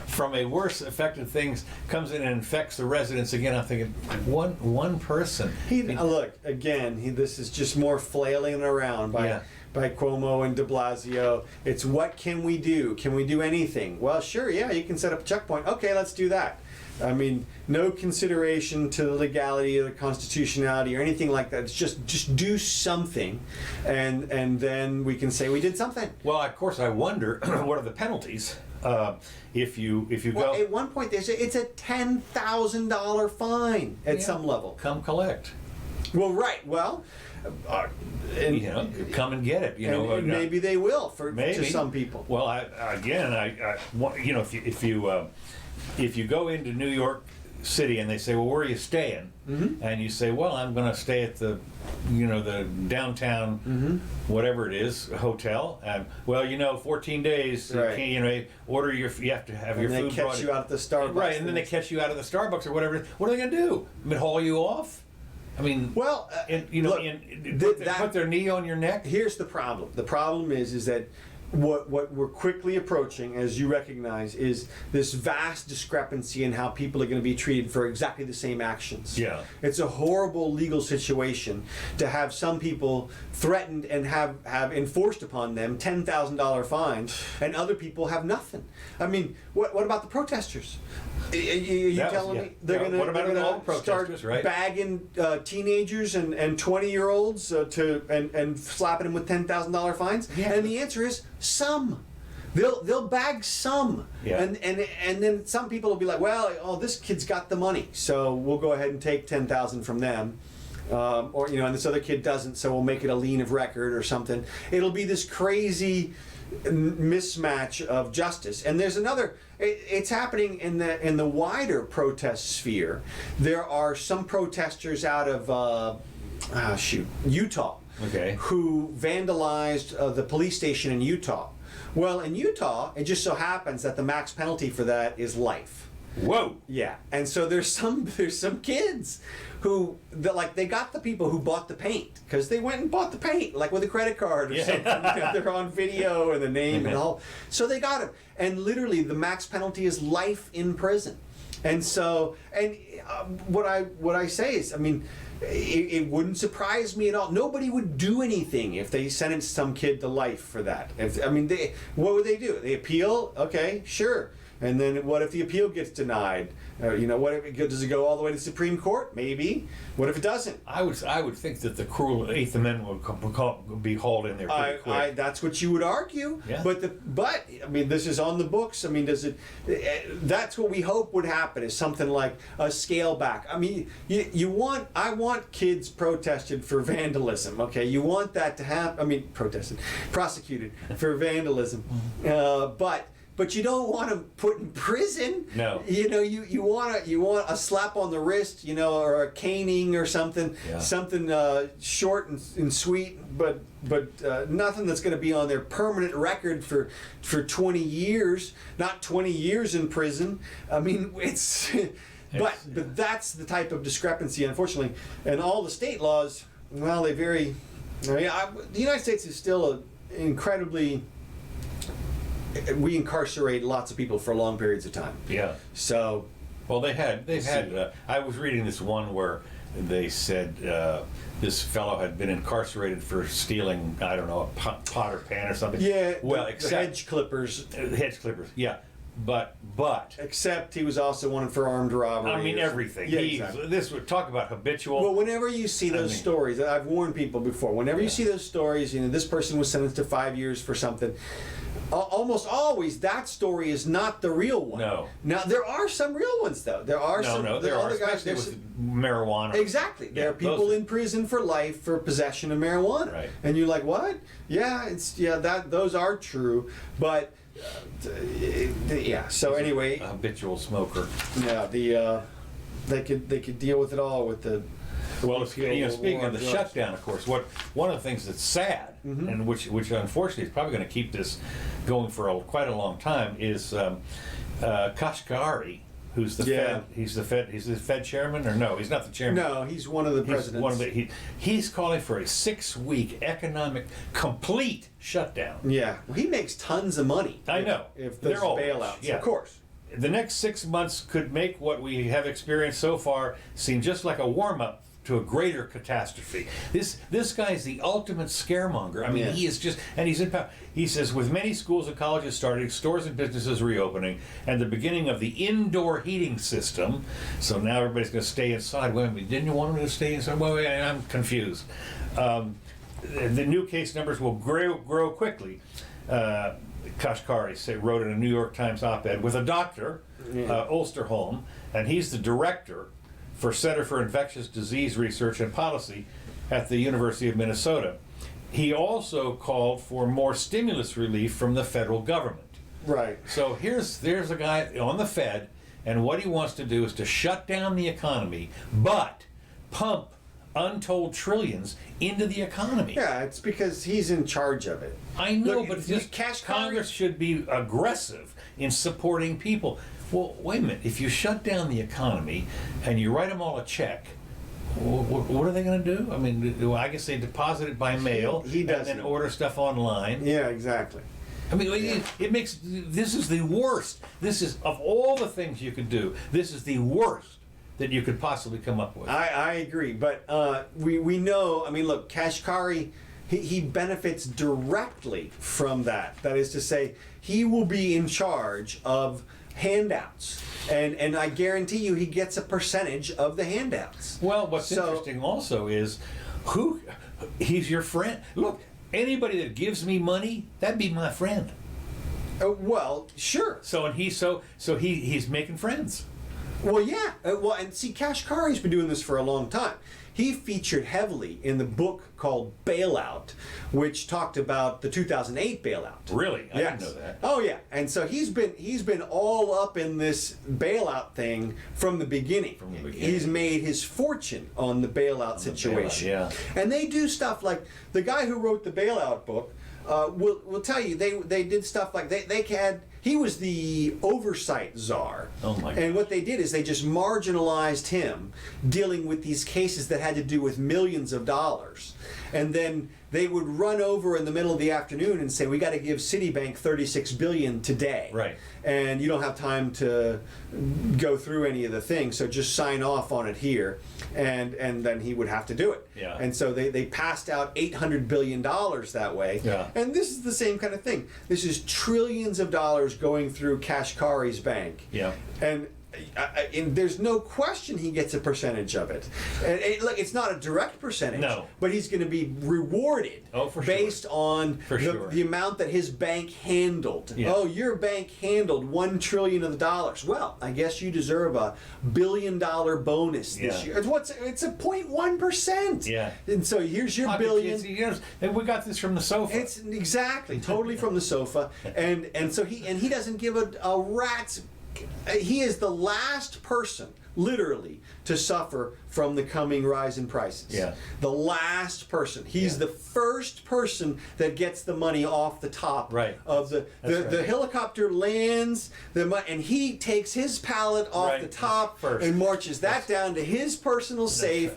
S2: from a worse affected things comes in and infects the residents again. I'm thinking, one person.
S1: Look again. This is just more flailing around by Cuomo and De Blasio. It's what can we do? Can we do anything? Well, sure, yeah, you can set up a checkpoint. Okay, let's do that. I mean, no consideration to the legality or the constitutionality or anything like that. It's just do something, and then we can say we did something.
S2: Well, of course, I wonder what are the penalties if you
S1: Well,
S2: go.
S1: at one point, it's a $10,000 fine at some level.
S2: Come collect.
S1: Well, right. Well, and
S2: come and get it.
S1: and maybe they will
S2: maybe
S1: to some people.
S2: Well, if you go into New York City and they say, well, where are you staying? And you say, well, I'm going to stay at the downtown, whatever it is, hotel. And 14 days.
S1: Right.
S2: You have to have your food
S1: they catch
S2: brought
S1: you out at the Starbucks.
S2: Right, and then they catch you out of the Starbucks or whatever. What are they going to do? I mean, haul you off? I mean,
S1: well,
S2: put their knee on your neck.
S1: Here's the problem. The problem is that what we're quickly approaching, as you recognize, is this vast discrepancy in how people are going to be treated for exactly the same actions.
S2: Yeah.
S1: It's a horrible legal situation to have some people threatened and have enforced upon them $10,000 fines, and other people have nothing. I mean, what about the protesters? Are you telling me they're going to start bagging teenagers and 20-year-olds and slapping them with $10,000 fines?
S2: Yeah.
S1: And the answer is some. They'll bag some.
S2: Yeah.
S1: And then some people will be like, well, this kid's got the money, so we'll go ahead and take $10,000 from them. And this other kid doesn't, so we'll make it a lien of record or something. It'll be this crazy mismatch of justice. And there's another. It's happening in the wider protest sphere. There are some protesters out of Utah, who vandalized the police station in Utah. Well, in Utah, it just so happens that the max penalty for that is life.
S2: Whoa.
S1: Yeah, and so there's some kids who they got the people who bought the paint because they went and bought the paint with a credit card or something. They're on video and the name and all. So they got it, and literally the max penalty is life in prison. And so, what I say is, I mean, it wouldn't surprise me at all. Nobody would do anything if they sentenced some kid to life for that. What would they do? They appeal? Okay, sure. And then what if the appeal gets denied? What if does it go all the way to the Supreme Court? Maybe. What if it doesn't?
S2: I would think that the cruel Eighth Amendment would be hauled in there pretty quick.
S1: That's what you would argue.
S2: Yeah.
S1: But I mean, this is on the books. I mean, that's what we hope would happen, is something like a scale back. I mean, I want kids protested for vandalism. Okay, you want that to happen. I mean, prosecuted for vandalism. But but you don't want him put in prison.
S2: No.
S1: You know, you want a slap on the wrist, you know, or a caning or something, something short and sweet, but nothing that's going to be on their permanent record for 20 years, not 20 years in prison. I mean, it's but that's the type of discrepancy, unfortunately, and all the state laws. Well, they vary. I mean, the United States is still incredibly. We incarcerate lots of people for long periods of time.
S2: Yeah.
S1: So.
S2: Well, they've had. I was reading this one where they said this fellow had been incarcerated for stealing, I don't know, a pot or pan or something.
S1: Yeah.
S2: Well,
S1: the hedge clippers.
S2: Hedge clippers. Yeah. But
S1: except he was also wanted for armed robbery.
S2: I mean everything.
S1: Yeah, exactly.
S2: This would talk about habitual.
S1: Well, whenever you see those stories, I've warned people before. Whenever you see those stories, you know, this person was sentenced to 5 years for something. Almost always, that story is not the real one.
S2: No.
S1: Now there are some real ones though. There are
S2: there are, especially with marijuana.
S1: Exactly. There are people in prison for life for possession of marijuana.
S2: Right.
S1: And you're like, what? Yeah, those are true, but. So anyway,
S2: a habitual smoker.
S1: Yeah, they could deal with it all with the.
S2: Well, speaking of the shutdown, of course, one of the things that's sad, and which unfortunately is probably going to keep this going for quite a long time, is Kashkari, who's the Fed. He's the Fed chairman, or no? He's not the chairman.
S1: No, he's one of the presidents.
S2: He's calling for a 6-week economic complete shutdown.
S1: Yeah, well, he makes tons of money.
S2: I know.
S1: If there's bailouts, of course.
S2: The next 6 months could make what we have experienced so far seem just like a warm-up to a greater catastrophe. This guy is the ultimate scaremonger. I mean, he is just, and he's in power. He says, with many schools and colleges starting, stores and businesses reopening, and the beginning of the indoor heating system, so now everybody's going to stay inside. Wait a minute, didn't you want them to stay inside? Wait, I'm confused. The new case numbers will grow quickly. Kashkari wrote in a New York Times op-ed with a doctor, Ulsterholm, and he's the director for Center for Infectious Disease Research and Policy at the University of Minnesota. He also called for more stimulus relief from the federal government.
S1: Right.
S2: So there's a guy on the Fed, and what he wants to do is to shut down the economy, but pump untold trillions into the economy.
S1: Yeah, it's because he's in charge of it.
S2: I know,
S1: Look,
S2: but just Congress should be aggressive in supporting people. Well, wait a minute. If you shut down the economy and you write them all a check, what are they going to do? I mean, I guess they deposit it by mail and then order stuff online.
S1: Yeah, exactly.
S2: I mean, it makes, this is the worst. This is, of all the things you could do, this is the worst that you could possibly come up with.
S1: I agree, but we know, I mean, look, Kashkari, he benefits directly from that. That is to say, he will be in charge of handouts, and I guarantee you he gets a percentage of the handouts.
S2: Well, what's interesting also is he's your friend. Look, anybody that gives me money, that'd be my friend.
S1: Well, sure.
S2: So he's making friends.
S1: Well, yeah. And see, Kashkari's been doing this for a long time. He featured heavily in the book called Bailout, which talked about the 2008 bailout.
S2: Really? I didn't know that.
S1: Oh yeah. And so he's been all up in this bailout thing from the beginning. He's made his fortune on the bailout situation.
S2: Yeah.
S1: And they do stuff like the guy who wrote the bailout book will tell you they did stuff like he was the oversight czar.
S2: Oh my God.
S1: And what they did is they just marginalized him dealing with these cases that had to do with millions of dollars. And then they would run over in the middle of the afternoon and say, we got to give Citibank $36 billion today.
S2: Right.
S1: And you don't have time to go through any of the things, so just sign off on it here. And then he would have to do it.
S2: Yeah.
S1: And so they passed out $800 billion that way.
S2: Yeah.
S1: And this is the same kind of thing. This is trillions of dollars going through Kashkari's bank.
S2: Yeah.
S1: And and there's no question he gets a percentage of it. And look, it's not a direct percentage,
S2: No.
S1: but he's going to be rewarded based on the amount that his bank handled.
S2: Yeah.
S1: Oh, your bank handled $1 trillion of the dollars. Well, I guess you deserve a $1 billion bonus this year. It's a 0.1%.
S2: Yeah.
S1: And so here's your billion.
S2: And we got this from the sofa.
S1: It's exactly totally from the sofa, and so he doesn't give a rat's. He is the last person, literally, to suffer from the coming rise in prices.
S2: Yeah.
S1: The last person. He's the first person that gets the money off the top of the helicopter lands, and he takes his pallet off the top
S2: first.
S1: and marches that down to his personal safe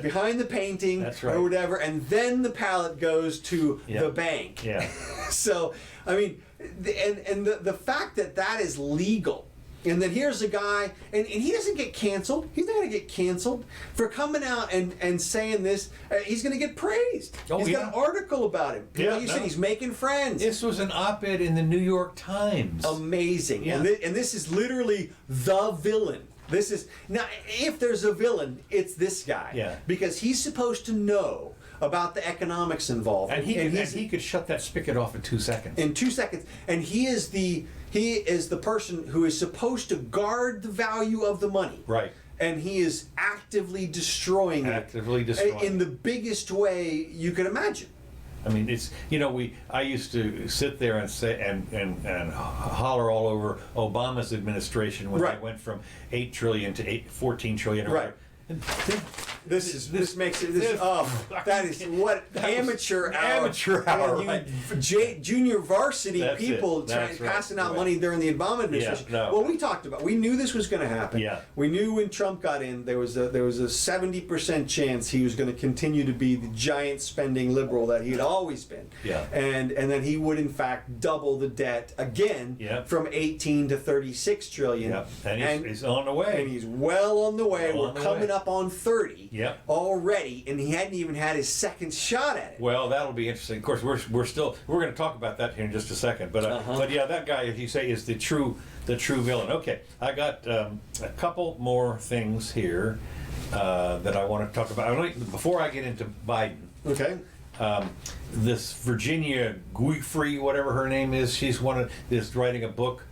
S1: behind the painting or whatever, and then the pallet goes to the bank.
S2: Yeah.
S1: So, I mean, and the fact that that is legal. And then here's a guy, and he doesn't get canceled. He's not going to get canceled for coming out and saying this. He's going to get praised. He's got an article about him. Like you said, he's making friends.
S2: This was an op-ed in the New York Times.
S1: Amazing. Yeah. And this is literally the villain. This is now, if there's a villain, it's this guy.
S2: Yeah.
S1: Because he's supposed to know about the economics involved.
S2: And he could shut that spigot off in 2 seconds.
S1: In 2 seconds. And he is the person who is supposed to guard the value of the money.
S2: Right.
S1: And he is actively destroying it. In the biggest way you can imagine.
S2: I mean, it's, I used to sit there and say and holler all over Obama's administration when they went from 8 trillion to 14 trillion.
S1: Right. This makes it. That is what amateur hour. Junior varsity people passing out money during the Obama administration. We talked about. We knew this was going to happen.
S2: Yeah.
S1: We knew when Trump got in, there was a 70% chance he was going to continue to be the giant spending liberal that he had always been.
S2: Yeah.
S1: And then he would in fact double the debt again from 18 to 36 trillion.
S2: Yep. And he's on the way.
S1: And he's well on the way. We're coming up on 30 already, and he hadn't even had his second shot at it.
S2: Well, that'll be interesting. Of course, we're going to talk about that here in just a second. But yeah, that guy, as you say, is the true villain. Okay, I got a couple more things here that I want to talk about. Before I get into Biden.
S1: Okay.
S2: This Virginia Giuffre, whatever her name is, she's writing a book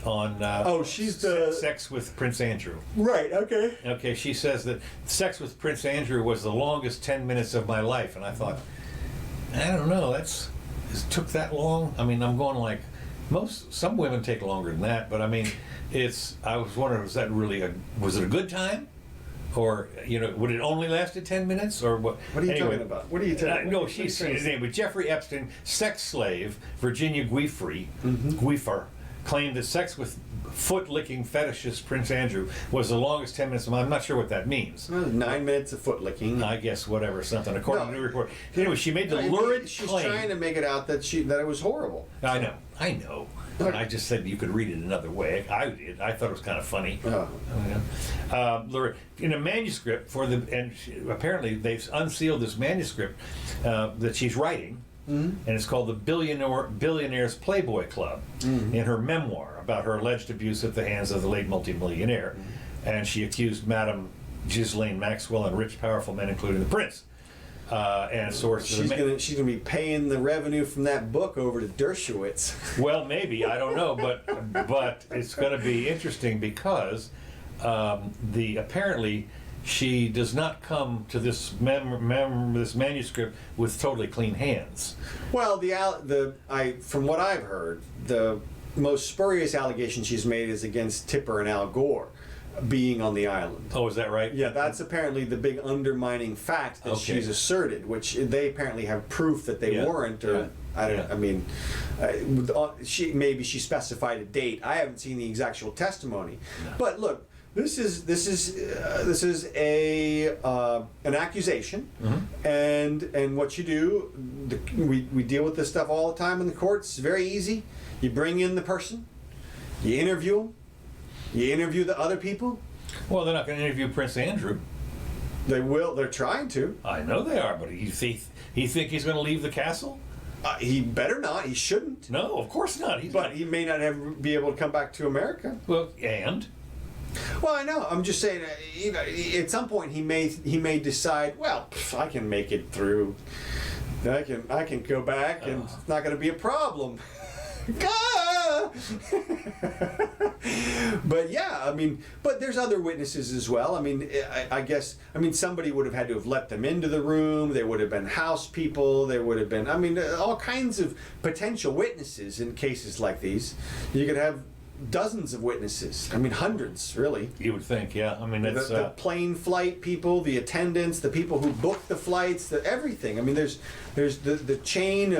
S2: on
S1: she's the
S2: sex with Prince Andrew.
S1: Right, okay.
S2: Okay, she says that sex with Prince Andrew was the longest 10 minutes of my life, and I thought, I don't know, it took that long? I mean, I'm going like, some women take longer than that, but I mean, I was wondering, was it a good time? Or, would it only lasted 10 minutes? Or what?
S1: What are you talking about? What are you talking about?
S2: No, his name was Jeffrey Epstein, sex slave, Virginia Giuffre, claimed that sex with foot-licking fetishist Prince Andrew was the longest 10 minutes. I'm not sure what that means.
S1: 9 minutes of foot-licking.
S2: I guess whatever, something, according to the report. Anyway, she made the lurid
S1: She's
S2: claim.
S1: trying to make it out that it was horrible.
S2: I know. I just said you could read it another way. I did. I thought it was kind of funny. In a manuscript apparently they've unsealed this manuscript that she's writing. And it's called the Billionaire's Playboy Club, in her memoir about her alleged abuse at the hands of the late multimillionaire. And she accused Madame Ghislaine Maxwell and rich, powerful men, including the prince. And source.
S1: She's gonna be paying the revenue from that book over to Dershowitz.
S2: Well, maybe, I don't know, but it's going to be interesting because apparently. She does not come to this manuscript with totally clean hands.
S1: Well, from what I've heard, the most spurious allegation she's made is against Tipper and Al Gore being on the island.
S2: Oh, is that right?
S1: Yeah, that's apparently the big undermining fact that she's asserted, which they apparently have proof that they weren't. Or I don't know. I mean, she specified a date. I haven't seen the actual testimony, but look. This is an accusation, and what you do, we deal with this stuff all the time in the courts. It's very easy. You bring in the person, you interview them, you interview the other people.
S2: Well, they're not going to interview Prince Andrew.
S1: They will. They're trying to.
S2: I know they are, but he think he's going to leave the castle?
S1: He better not. He shouldn't.
S2: No, of course not.
S1: But he may not be able to come back to America.
S2: Well, and.
S1: Well, I know. I'm just saying. You know, at some point he may decide. Well, I can make it through. I can go back, and it's not going to be a problem. But yeah, I mean, but there's other witnesses as well. I mean, I guess, somebody would have had to have let them into the room. There would have been house people. There would have been, all kinds of potential witnesses in cases like these. You could have dozens of witnesses. Hundreds, really.
S2: You would think, yeah. It's
S1: the plane flight people, the attendants, the people who booked the flights, everything. There's the chain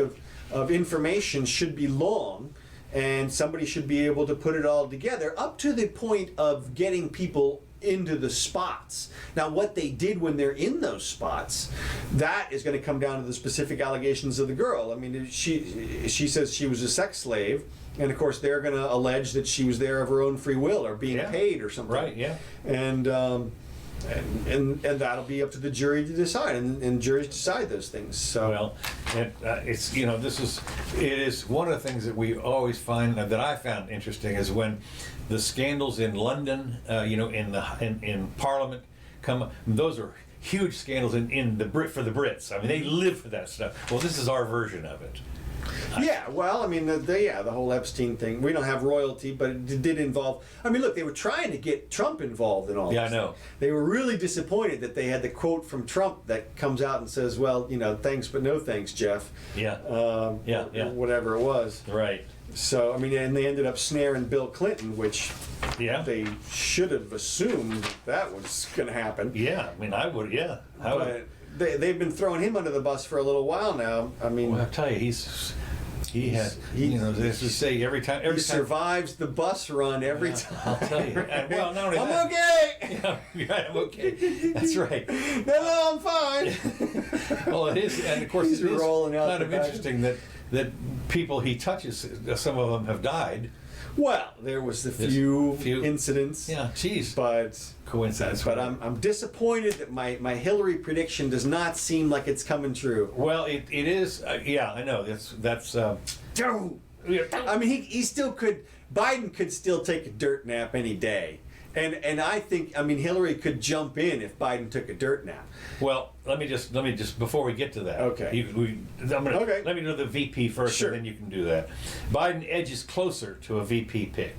S1: of information should be long, and somebody should be able to put it all together up to the point of getting people into the spots. Now, what they did when they're in those spots, that is going to come down to the specific allegations of the girl. She says she was a sex slave, and of course they're going to allege that she was there of her own free will or being paid or something.
S2: Right, yeah.
S1: And that'll be up to the jury to decide, and juries decide those things. So
S2: well, it is one of the things that we always find that I found interesting is when the scandals in London, in Parliament come up. Those are huge scandals for the Brits. They live for that stuff. Well, this is our version of it.
S1: Yeah, well, the whole Epstein thing. We don't have royalty, but it did involve. Look, they were trying to get Trump involved in all this.
S2: Yeah, I know.
S1: They were really disappointed that they had the quote from Trump that comes out and says, "Well, thanks, but no thanks, Jeff."
S2: Yeah. Yeah.
S1: Whatever it was.
S2: Right.
S1: So, and they ended up snaring Bill Clinton, which
S2: they
S1: should have assumed that was going to happen.
S2: Yeah, I would. Yeah.
S1: But they've been throwing him under the bus for a little while now.
S2: Well, I'll tell you, he every time
S1: he survives the bus run every time.
S2: I'll tell you. And, well, not only
S1: I'm okay.
S2: Yeah, right, I'm okay. That's right.
S1: No, I'm fine.
S2: Well, it is, and of course,
S1: He's
S2: it is
S1: rolling out
S2: kind of interesting that people he touches, some of them have died.
S1: Well, there was a few incidents.
S2: Yeah, geez.
S1: But
S2: coincidence.
S1: But I'm disappointed that my Hillary prediction does not seem like it's coming true.
S2: Well, it is. Yeah, I know. That's.
S1: He still could. Biden could still take a dirt nap any day. And I think, Hillary could jump in if Biden took a dirt nap.
S2: Well, let me just before we get to that.
S1: Okay.
S2: Let me know the VP first,
S1: sure.
S2: And then you can do that. Biden edges closer to a VP pick.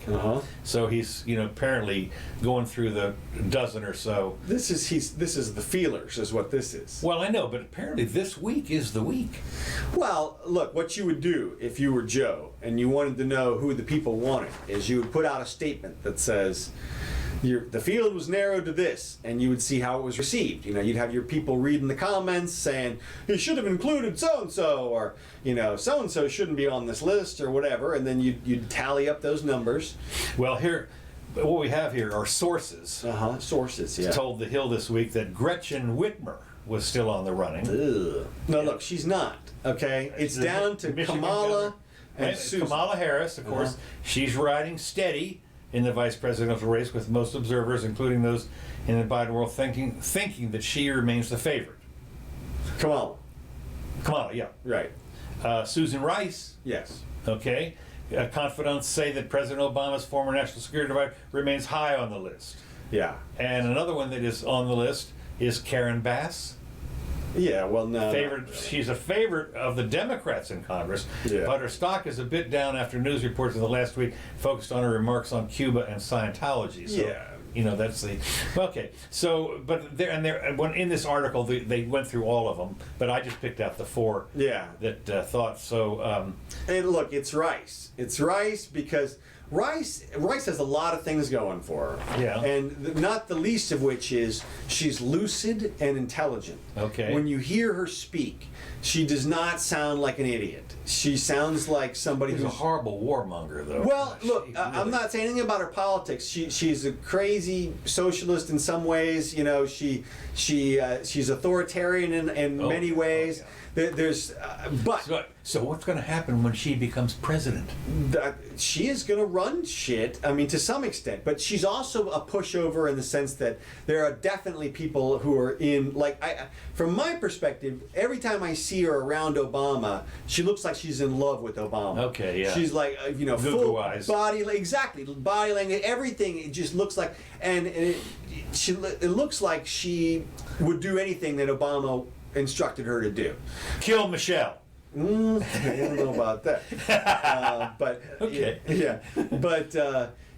S2: So he's apparently going through the dozen or so.
S1: This is the feelers, is what this is.
S2: Well, I know, but apparently this week is the week.
S1: Well, look, what you would do if you were Joe and you wanted to know who the people wanted is you would put out a statement that says, the field was narrowed to this, and you would see how it was received. You'd have your people reading the comments saying, he should have included so-and-so, or, so-and-so shouldn't be on this list, or whatever, and then you'd tally up those numbers.
S2: Well, what we have here are sources.
S1: Sources, yeah.
S2: Told The Hill this week that Gretchen Whitmer was still on the running.
S1: Ugh. No, look, she's not, okay? It's down to
S2: Michigan
S1: Kamala and
S2: Susan. Kamala Harris, of course. She's riding steady in the vice presidential race, with most observers, including those in the Biden world, thinking that she remains the favorite.
S1: Kamala,
S2: yeah.
S1: Right.
S2: Susan Rice.
S1: Yes.
S2: Okay. Confidants say that President Obama's former national security advisor remains high on the list.
S1: Yeah.
S2: And another one that is on the list is Karen Bass.
S1: Yeah, well, no.
S2: She's a favorite of the Democrats in Congress, but her stock is a bit down after news reports of the last week focused on her remarks on Cuba and Scientology. So, that's the okay. So, but when in this article they went through all of them, but I just picked out the four. That thought so.
S1: And look, it's Rice. It's Rice because Rice has a lot of things going for her.
S2: Yeah.
S1: And not the least of which is she's lucid and intelligent.
S2: Okay.
S1: When you hear her speak, she does not sound like an idiot. She sounds like somebody
S2: who's
S1: who's
S2: a horrible warmonger, though.
S1: Well, look, I'm not saying anything about her politics. She's a crazy socialist in some ways. She's authoritarian in many ways.
S2: Yeah.
S1: There's, but
S2: So what's going to happen when she becomes president?
S1: That she is going to run shit. I mean, to some extent, but she's also a pushover in the sense that there are definitely people who are in like from my perspective. Every time I see her around Obama, she looks like she's in love with Obama.
S2: Okay, yeah.
S1: She's like
S2: Goo-goo
S1: full
S2: eyes.
S1: body, exactly body language, everything. It just looks like, and it looks like she would do anything that Obama instructed her to do.
S2: Kill Michelle.
S1: I don't know about that, but
S2: Okay.
S1: yeah, but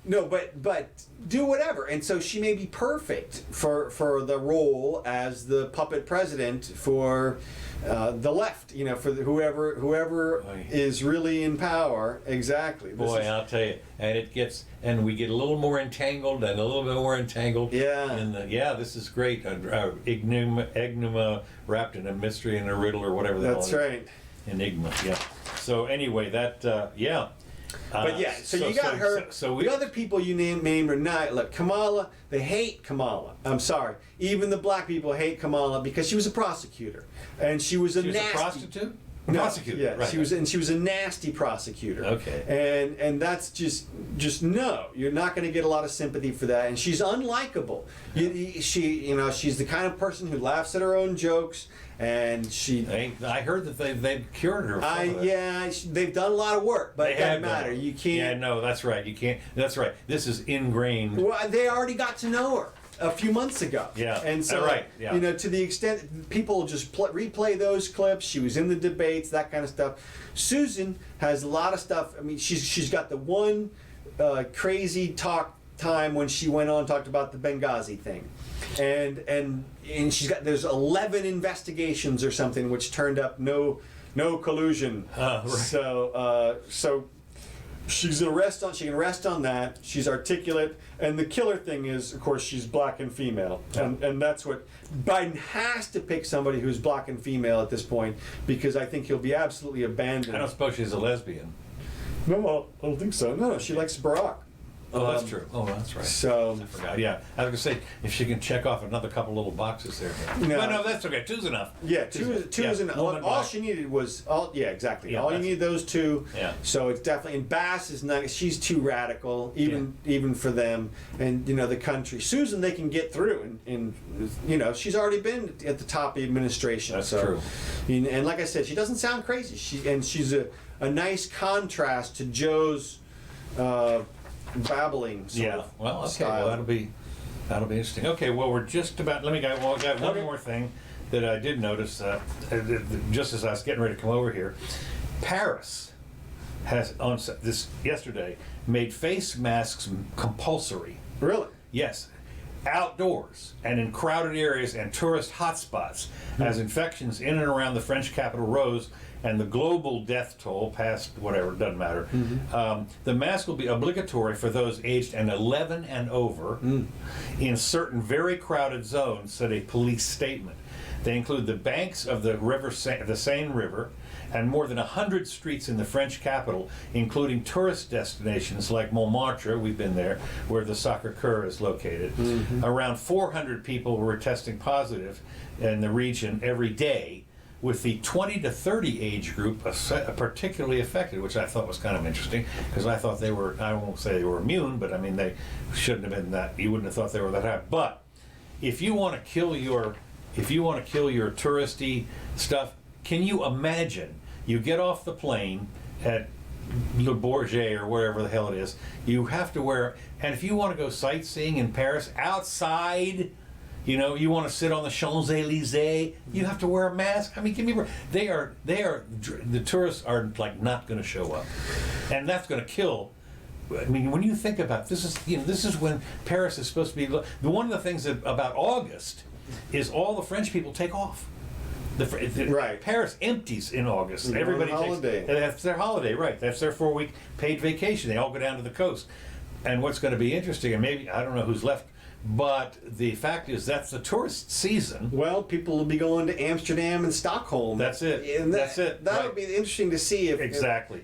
S1: no, but do whatever, and so she may be perfect for the role as the puppet president for the left, for whoever is really in power. Exactly.
S2: Boy, I'll tell you, and we get a little more entangled and a little bit more entangled.
S1: Yeah.
S2: This is great. Enigma wrapped in a mystery and a riddle or whatever the hell it is.
S1: That's right.
S2: Enigma, yeah. So anyway, yeah.
S1: But yeah, so you got her.
S2: So
S1: the other people you named are not. Look, Kamala, they hate Kamala. I'm sorry. Even the black people hate Kamala because she was a prosecutor. And she was a nasty...
S2: a prostitute?
S1: No,
S2: Prosecutor,
S1: yeah,
S2: right.
S1: she was a nasty proprosecutor.
S2: Okay.
S1: And that's just no. You're not going to get a lot of sympathy for that. And she's unlikable. She's the kind of person who laughs at her own jokes. And she...
S2: I heard that they've cured her.
S1: They've done a lot of work, but it doesn't matter. You can't...
S2: Yeah, no, that's right. You can't... That's right. This is ingrained.
S1: Well, they already got to know her a few months ago.
S2: Yeah.
S1: And so,
S2: right. Yeah.
S1: To the extent people just replay those clips, she was in the debates, that kind of stuff. Susan has a lot of stuff. I mean, she's got the one crazy time when she went on and talked about the Benghazi thing. And there's 11 investigations or something which turned up no collusion.
S2: Right.
S1: So she can rest on that. She's articulate, and the killer thing is, of course, she's black and female, and that's what Biden has to pick, somebody who's black and female at this point, because I think he'll be absolutely abandoned.
S2: I don't suppose she's a lesbian.
S1: No, I don't think so. No, she likes Barack.
S2: Oh, that's true. Oh, that's right.
S1: So
S2: I forgot. Yeah, I was gonna say if she can check off another couple little boxes there. No, that's okay. Two's enough.
S1: Yeah, two is enough. All she needed was exactly.
S2: Yeah,
S1: all you needed those two.
S2: Yeah.
S1: So it's definitely, and Bass is not. She's too radical, even for them, and the country. Susan, they can get through, and she's already been at the top of the administration.
S2: That's
S1: true.
S2: true.
S1: And like I said, she doesn't sound crazy. She's a nice contrast to Joe's. Babbling
S2: well, okay.
S1: style.
S2: Well, that'll be interesting. Okay, well, we're just about. I got one more thing that I did notice just as I was getting ready to come over here. Paris has yesterday made face masks compulsory.
S1: Really?
S2: Yes. Outdoors and in crowded areas and tourist hotspots, as infections in and around the French capital rose and the global death toll passed whatever, doesn't matter. The mask will be obligatory for those aged 11 and over in certain very crowded zones, said a police statement. They include the banks of the Seine River and more than 100 streets in the French capital, including tourist destinations like Montmartre, we've been there, where the Sacré-Cœur is located. Around 400 people were testing positive in the region every day, with the 20 to 30 age group particularly affected, which I thought was kind of interesting, because I thought they were, I won't say they were immune, but I mean, they shouldn't have been that, you wouldn't have thought they were that high. But if you want to kill your touristy stuff, can you imagine you get off the plane at Le Bourget or wherever the hell it is, you have to wear, and if you want to go sightseeing in Paris, outside, you want to sit on the Champs-Élysées, you have to wear a mask. I mean, give me a break. The tourists are like not going to show up. And that's going to kill. I mean, when you think about this is when Paris is supposed to be, one of the things about August is all the French people take off.
S1: Right.
S2: Paris empties in August. Everybody
S1: on holiday.
S2: That's their holiday, right? That's their 4-week paid vacation. They all go down to the coast. And what's going to be interesting, and maybe I don't know who's left, but the fact is that's the tourist season.
S1: Well, people will be going to Amsterdam and Stockholm.
S2: That's it.
S1: And
S2: that's it.
S1: That
S2: right.
S1: would be interesting to see if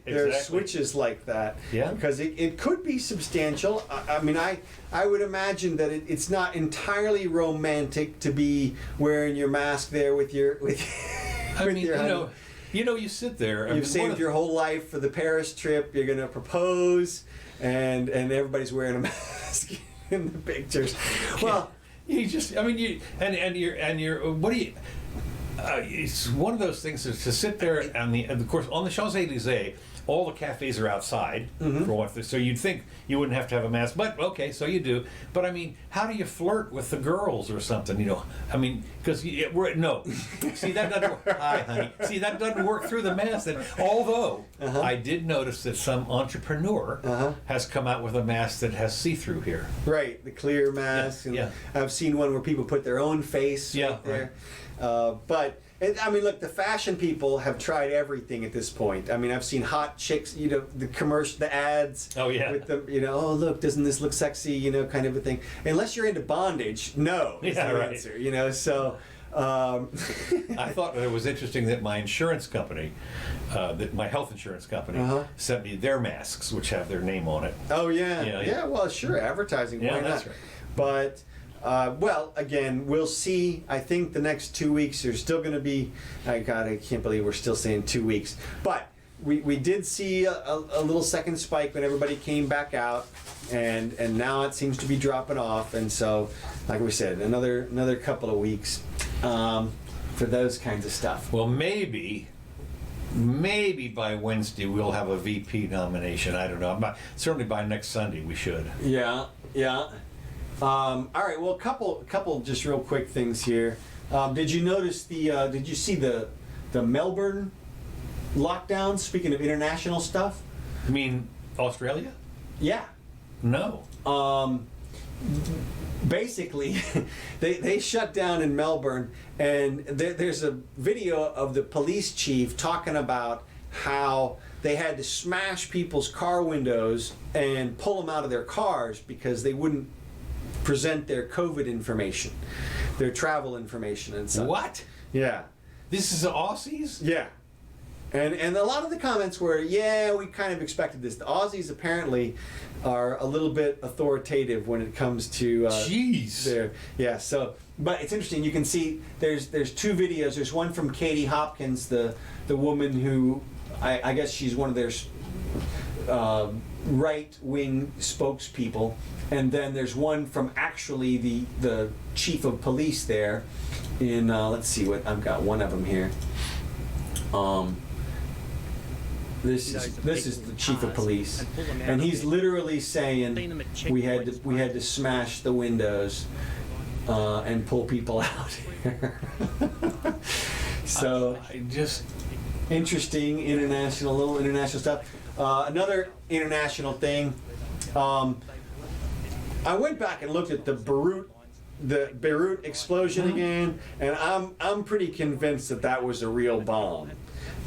S1: there are switches like that.
S2: Yeah.
S1: Because it could be substantial. I mean, I would imagine that it's not entirely romantic to be wearing your mask there with your.
S2: You sit there.
S1: You've saved your whole life for the Paris trip. You're going to propose, and everybody's wearing a mask in the pictures. Well,
S2: you just, I mean, you're, what do you? It's one of those things is to sit there and of course on the Champs-Élysées, all the cafes are outside for one. So you'd think you wouldn't have to have a mask, but okay, so you do. But I mean, how do you flirt with the girls or something? I mean, because no, see that doesn't work. Hi, honey. See that doesn't work through the mask. Although I did notice that some entrepreneur has come out with a mask that has see-through here.
S1: Right, the clear mask.
S2: Yeah.
S1: I've seen one where people put their own face right there. But I mean, look, the fashion people have tried everything at this point. I mean, I've seen hot chicks, the commercial, the ads.
S2: Oh yeah.
S1: With the, oh look, doesn't this look sexy? Kind of a thing. Unless you're into bondage, no. Is the answer. So.
S2: I thought it was interesting that my insurance company, my health insurance company, sent me their masks, which have their name on it.
S1: Oh yeah. Well, sure, advertising.
S2: Yeah,
S1: why
S2: that's
S1: not?
S2: right.
S1: But. Well, again, we'll see. I think the next 2 weeks there's still going to be. I can't believe we're still saying 2 weeks. But we did see a little second spike when everybody came back out, and now it seems to be dropping off. And so, like we said, another couple of weeks for those kinds of stuff.
S2: Well, maybe by Wednesday we'll have a VP nomination. I don't know. Certainly by next Sunday we should.
S1: Yeah. All right. Well, a couple just real quick things here. Did you notice did you see the Melbourne lockdown? Speaking of international stuff.
S2: You mean Australia?
S1: Yeah.
S2: No.
S1: Basically, they shut down in Melbourne, and there's a video of the police chief talking about how they had to smash people's car windows and pull them out of their cars because they wouldn't present their COVID information, their travel information and such.
S2: What?
S1: Yeah.
S2: This is the Aussies?
S1: Yeah. And a lot of the comments were, we kind of expected this. The Aussies apparently are a little bit authoritative when it comes to
S2: Jeez.
S1: But it's interesting. You can see there's two videos. There's one from Katie Hopkins, the woman who I guess she's one of their right-wing spokespeople, and then there's one from actually the chief of police there in let's see what I've got one of them here. This is the chief of police, and he's literally saying we had to smash the windows and pull people out here. So
S2: I just
S1: interesting little international stuff. Another international thing. I went back and looked at the Beirut Explosion again, and I'm pretty convinced that was a real bomb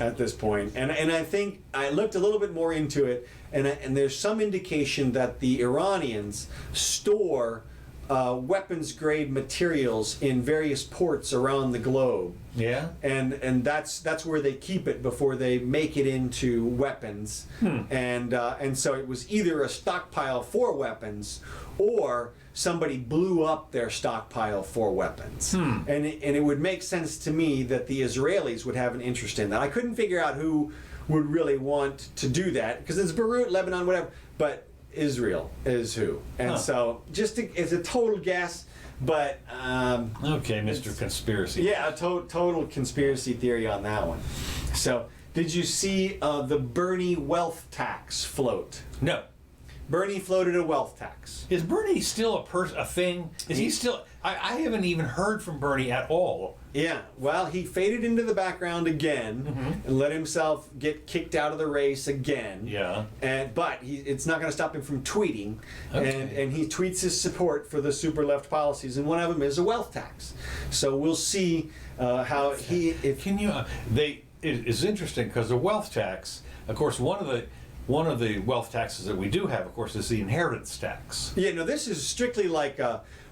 S1: at this point. And I think I looked a little bit more into it, and there's some indication that the Iranians store weapons grade materials in various ports around the globe.
S2: Yeah.
S1: And that's where they keep it before they make it into weapons. And so it was either a stockpile for weapons or somebody blew up their stockpile for weapons. And it would make sense to me that the Israelis would have an interest in that. I couldn't figure out who would really want to do that, because it's Beirut, Lebanon, whatever, but Israel is who. And so it's a total guess, but
S2: okay, Mr. Conspiracy.
S1: Yeah, a total conspiracy theory on that one. So did you see the Bernie wealth tax float?
S2: No.
S1: Bernie floated a wealth tax.
S2: Is Bernie still a thing? Is he still? I haven't even heard from Bernie at all.
S1: Yeah, well, he faded into the background again and let himself get kicked out of the race again.
S2: Yeah.
S1: But it's not going to stop him from tweeting.
S2: Okay.
S1: And he tweets his support for the super left policies, and one of them is a wealth tax. So we'll see how he.
S2: It's interesting because the wealth tax, of course, one of the wealth taxes that we do have, of course, is the inheritance tax.
S1: Yeah, no, this is strictly like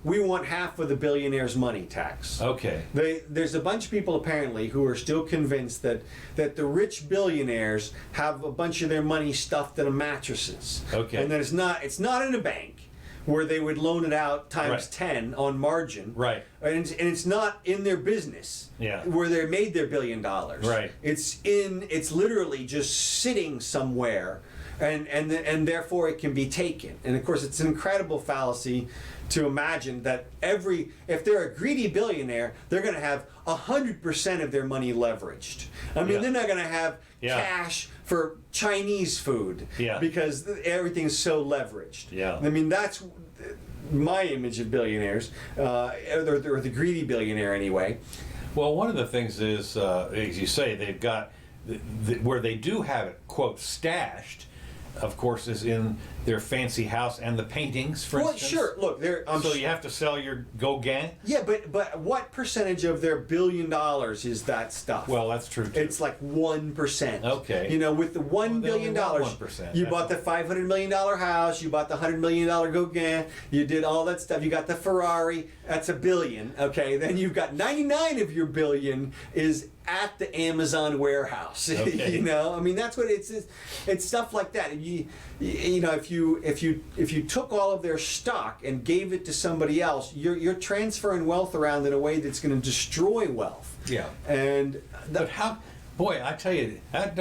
S1: we want half of the billionaire's money tax.
S2: Okay.
S1: There's a bunch of people apparently who are still convinced that the rich billionaires have a bunch of their money stuffed in mattresses.
S2: Okay.
S1: And that it's not in a bank, where they would loan it out times
S2: Right.
S1: 10 on margin.
S2: Right.
S1: And it's not in their business.
S2: Yeah.
S1: Where they made their $1 billion.
S2: Right.
S1: It's literally just sitting somewhere, and therefore it can be taken. And of course, it's an incredible fallacy to imagine that if they're a greedy billionaire, they're going to have 100% of their money leveraged. I mean,
S2: Yeah.
S1: they're not going to have
S2: Yeah.
S1: cash for Chinese food
S2: Yeah.
S1: because everything's so leveraged.
S2: Yeah.
S1: I mean, that's my image of billionaires, or the greedy billionaire anyway.
S2: Well, one of the things is, as you say, they've got where they do have it, quote, stashed, of course, is in their fancy house and the paintings, for
S1: Well,
S2: instance.
S1: sure. Look,
S2: So you have to sell your Gauguin?
S1: yeah, but what percentage of their $1 billion is that stuff?
S2: Well, that's true too.
S1: It's like 1%.
S2: Okay.
S1: You know, with the $1
S2: Well,
S1: billion,
S2: then we want 1%.
S1: you
S2: That's
S1: bought the $500 million house, you bought the $100 million Gauguin, you did all that stuff. You got the Ferrari. That's $1 billion. Okay. Then you've got 99 of your $1 billion is at the Amazon warehouse.
S2: Okay.
S1: You know, I mean, that's what it's stuff like that. You know, if you took all of their stock and gave it to somebody else, you're transferring wealth around in a way that's going to destroy wealth.
S2: Yeah.
S1: And
S2: But how, boy, I tell you, that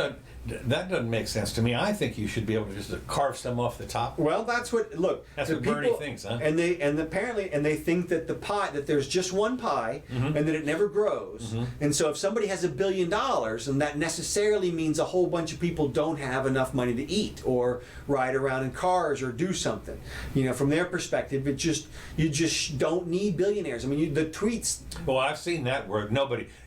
S2: doesn't make sense to me. I think you should be able to just carve some off the top.
S1: well, that's what look.
S2: That's
S1: the
S2: what Bernie thinks, huh?
S1: And apparently they think that that there's just one pie,
S2: Mm-hmm.
S1: and that it never grows. And so if somebody has $1 billion, and that necessarily means a whole bunch of people don't have enough money to eat or ride around in cars or do something. You know, from their perspective, you just don't need billionaires. I mean, the tweets.
S2: Well, I've seen that word.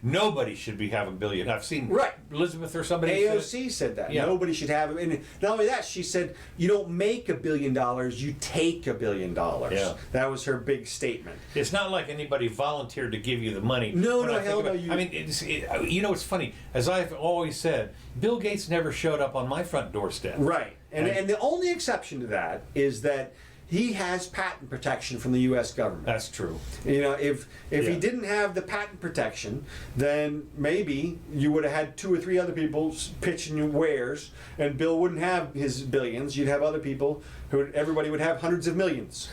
S2: Nobody should be having $1 billion. I've seen
S1: Right.
S2: Elizabeth or somebody said-
S1: AOC said that.
S2: Yeah.
S1: Nobody should have it. And not only that, she said, you don't make $1 billion, you take $1 billion.
S2: Yeah.
S1: That was her big statement.
S2: It's not like anybody volunteered to give you the money.
S1: No,
S2: When
S1: no,
S2: I think
S1: hell no,
S2: about-
S1: you-
S2: I mean, you know, it's funny. As I've always said, Bill Gates never showed up on my front doorstep.
S1: Right. And,
S2: Right.
S1: and the only exception to that is that he has patent protection from the U.S. government.
S2: That's true.
S1: You know, if
S2: Yeah.
S1: he didn't have the patent protection, then maybe you would have had 2 or 3 other people pitching you wares, and Bill wouldn't have his billions. You'd have other people everybody would have hundreds of millions.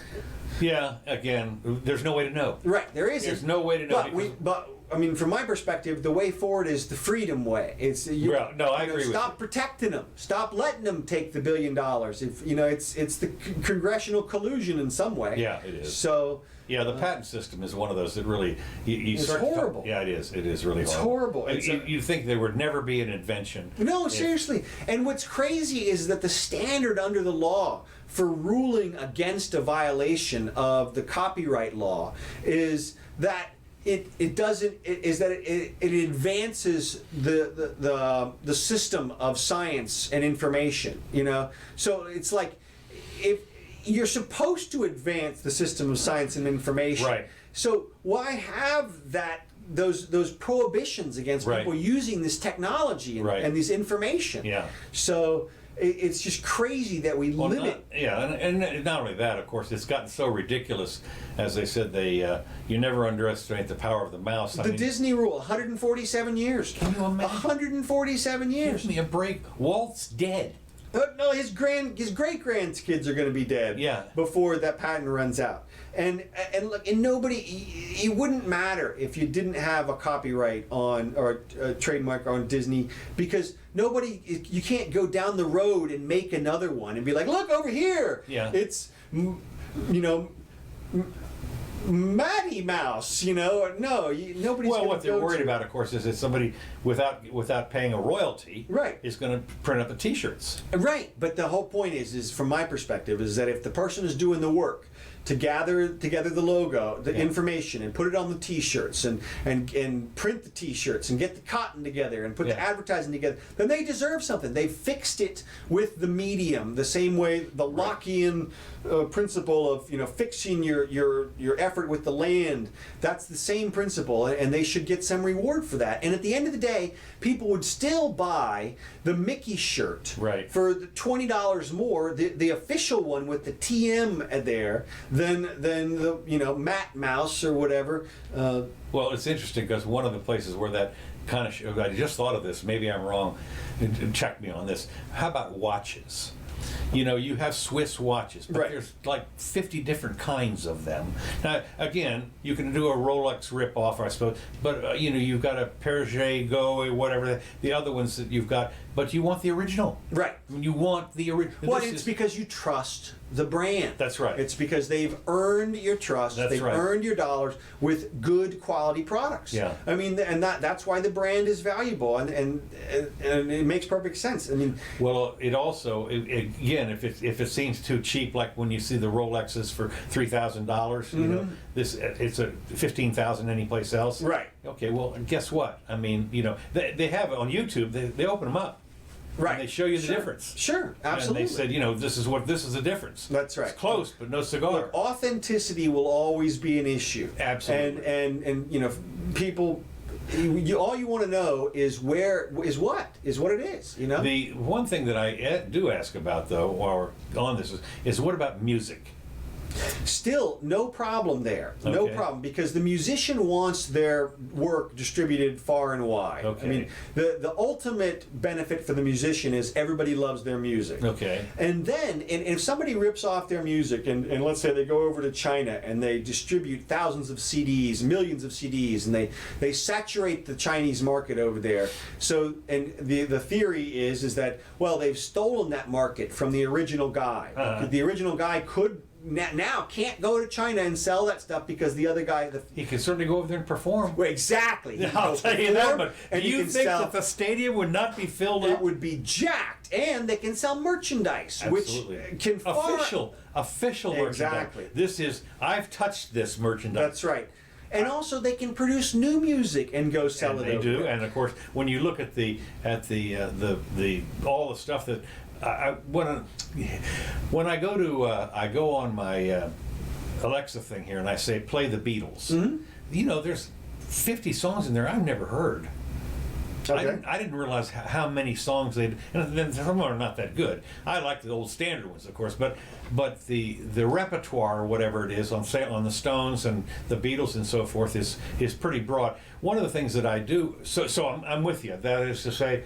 S2: Yeah. Again, there's no way to know.
S1: Right. There isn't.
S2: There's no way to know.
S1: But I mean, from my perspective, the way forward is the freedom way. It's
S2: Well, no, I agree with
S1: Stop
S2: you.
S1: protecting them. Stop letting them take the $1 billion. If you know, it's the congressional collusion in some way.
S2: Yeah, it is.
S1: So
S2: Yeah, the patent system is one of those that really you
S1: It's
S2: start to-
S1: horrible.
S2: Yeah, it is. It is really
S1: It's
S2: horrible.
S1: horrible. It's
S2: You think there would never be an invention.
S1: no,
S2: if-
S1: seriously. And what's crazy is that the standard under the law for ruling against a violation of the copyright law is that it advances the system of science and information, you know. So it's like if you're supposed to advance the system of science and information,
S2: Right.
S1: so why have those prohibitions against
S2: Right.
S1: people using this technology and,
S2: Right.
S1: and this information?
S2: Yeah.
S1: So it's just crazy that we
S2: Well,
S1: limit.
S2: and not only that, of course, it's gotten so ridiculous. As they said, you never underestimate the power of the mouse.
S1: The Disney rule, 147 years.
S2: Can you imagine?
S1: 147 years.
S2: Give me a break. Walt's dead.
S1: No, his great grandkids are going to be dead.
S2: Yeah.
S1: Before that patent runs out. And look, and nobody, it wouldn't matter if you didn't have a copyright on or a trademark on Disney, because you can't go down the road and make another one and be like, look over here.
S2: Yeah.
S1: It's, Matty Mouse, you know. No, nobody's.
S2: Well,
S1: gonna
S2: what they're
S1: go
S2: worried
S1: to-
S2: about, of course, is that somebody without paying a royalty,
S1: Right.
S2: is going to print up the T-shirts.
S1: Right, but the whole point is from my perspective, is that if the person is doing the work to gather together the logo, the
S2: Yeah.
S1: information, and put it on the T-shirts, and print the T-shirts, and get the cotton together, and put the
S2: Yeah.
S1: advertising together, then they deserve something. They fixed it with the medium, the same way the Lockean principle of fixing your effort with the land. That's the same principle, and they should get some reward for that. And at the end of the day, people would still buy the Mickey shirt
S2: Right.
S1: for the $20 more, the official one with the TM there, than the Matt Mouse or whatever.
S2: Well, it's interesting because one of the places where that kind of I just thought of this. Maybe I'm wrong. Check me on this. How about watches? you have Swiss watches, but
S1: Right.
S2: there's like 50 different kinds of them. Now, again, you can do a Rolex rip-off, I suppose, but you've got a Perget, Go, whatever the other ones that you've got, but you want the original.
S1: Right.
S2: You want the original.
S1: Well, it's because you trust the brand.
S2: That's right.
S1: It's because they've earned your trust.
S2: That's
S1: they've
S2: right.
S1: earned your dollars with good quality products.
S2: Yeah.
S1: I mean, and that's why the brand is valuable, and it makes perfect sense. I mean,
S2: Well, it also, again, if it seems too cheap, like when you see the Rolexes for $3,000, it's a $15,000 anyplace else.
S1: Right.
S2: Okay. Well, guess what? I mean, they have it on YouTube. They open them up.
S1: right.
S2: And they show you the
S1: Sure.
S2: difference.
S1: Sure, absolutely.
S2: And they said, this is the difference.
S1: That's right.
S2: It's close, but no cigar.
S1: Look, authenticity will always be an issue.
S2: Absolutely.
S1: And people, all you want to know is what it is.
S2: The one thing that I do ask about, though, while we're on this, is what about music?
S1: Still, no problem there. No
S2: Okay.
S1: problem, because the musician wants their work distributed far and wide.
S2: Okay.
S1: I mean, the ultimate benefit for the musician is everybody loves their music.
S2: Okay.
S1: And then, and if somebody rips off their music, and let's say they go over to China and they distribute thousands of CDs, millions of CDs, and they saturate the Chinese market over there. So, and the theory is that, well, they've stolen that market from the original guy.
S2: Uh-huh.
S1: The original guy could now can't go to China and sell that stuff because the other guy.
S2: He can certainly go over there and perform.
S1: Well, exactly. He can
S2: I'll
S1: go
S2: tell you that,
S1: perform,
S2: but
S1: and
S2: do you
S1: can
S2: think
S1: sell-
S2: that the stadium would not be filled
S1: it
S2: up?
S1: would be jacked, and they can sell merchandise,
S2: Absolutely.
S1: which can far.
S2: Official merchandise.
S1: Exactly.
S2: I've touched this merchandise.
S1: That's right. And also, they can produce new music and go sell
S2: And
S1: it.
S2: they
S1: over
S2: do,
S1: there.
S2: and of course, when you look at the all the stuff that when I go to I go on my Alexa thing here and I say play the Beatles.
S1: Mm-hmm.
S2: There's 50 songs in there I've never heard.
S1: Okay.
S2: I didn't realize how many songs they'd, and then some of them are not that good. I like the old standard ones, of course, but the repertoire, or whatever it is, on the Stones and the Beatles and so forth, is pretty broad. One of the things that I do, so I'm with you. That is to say,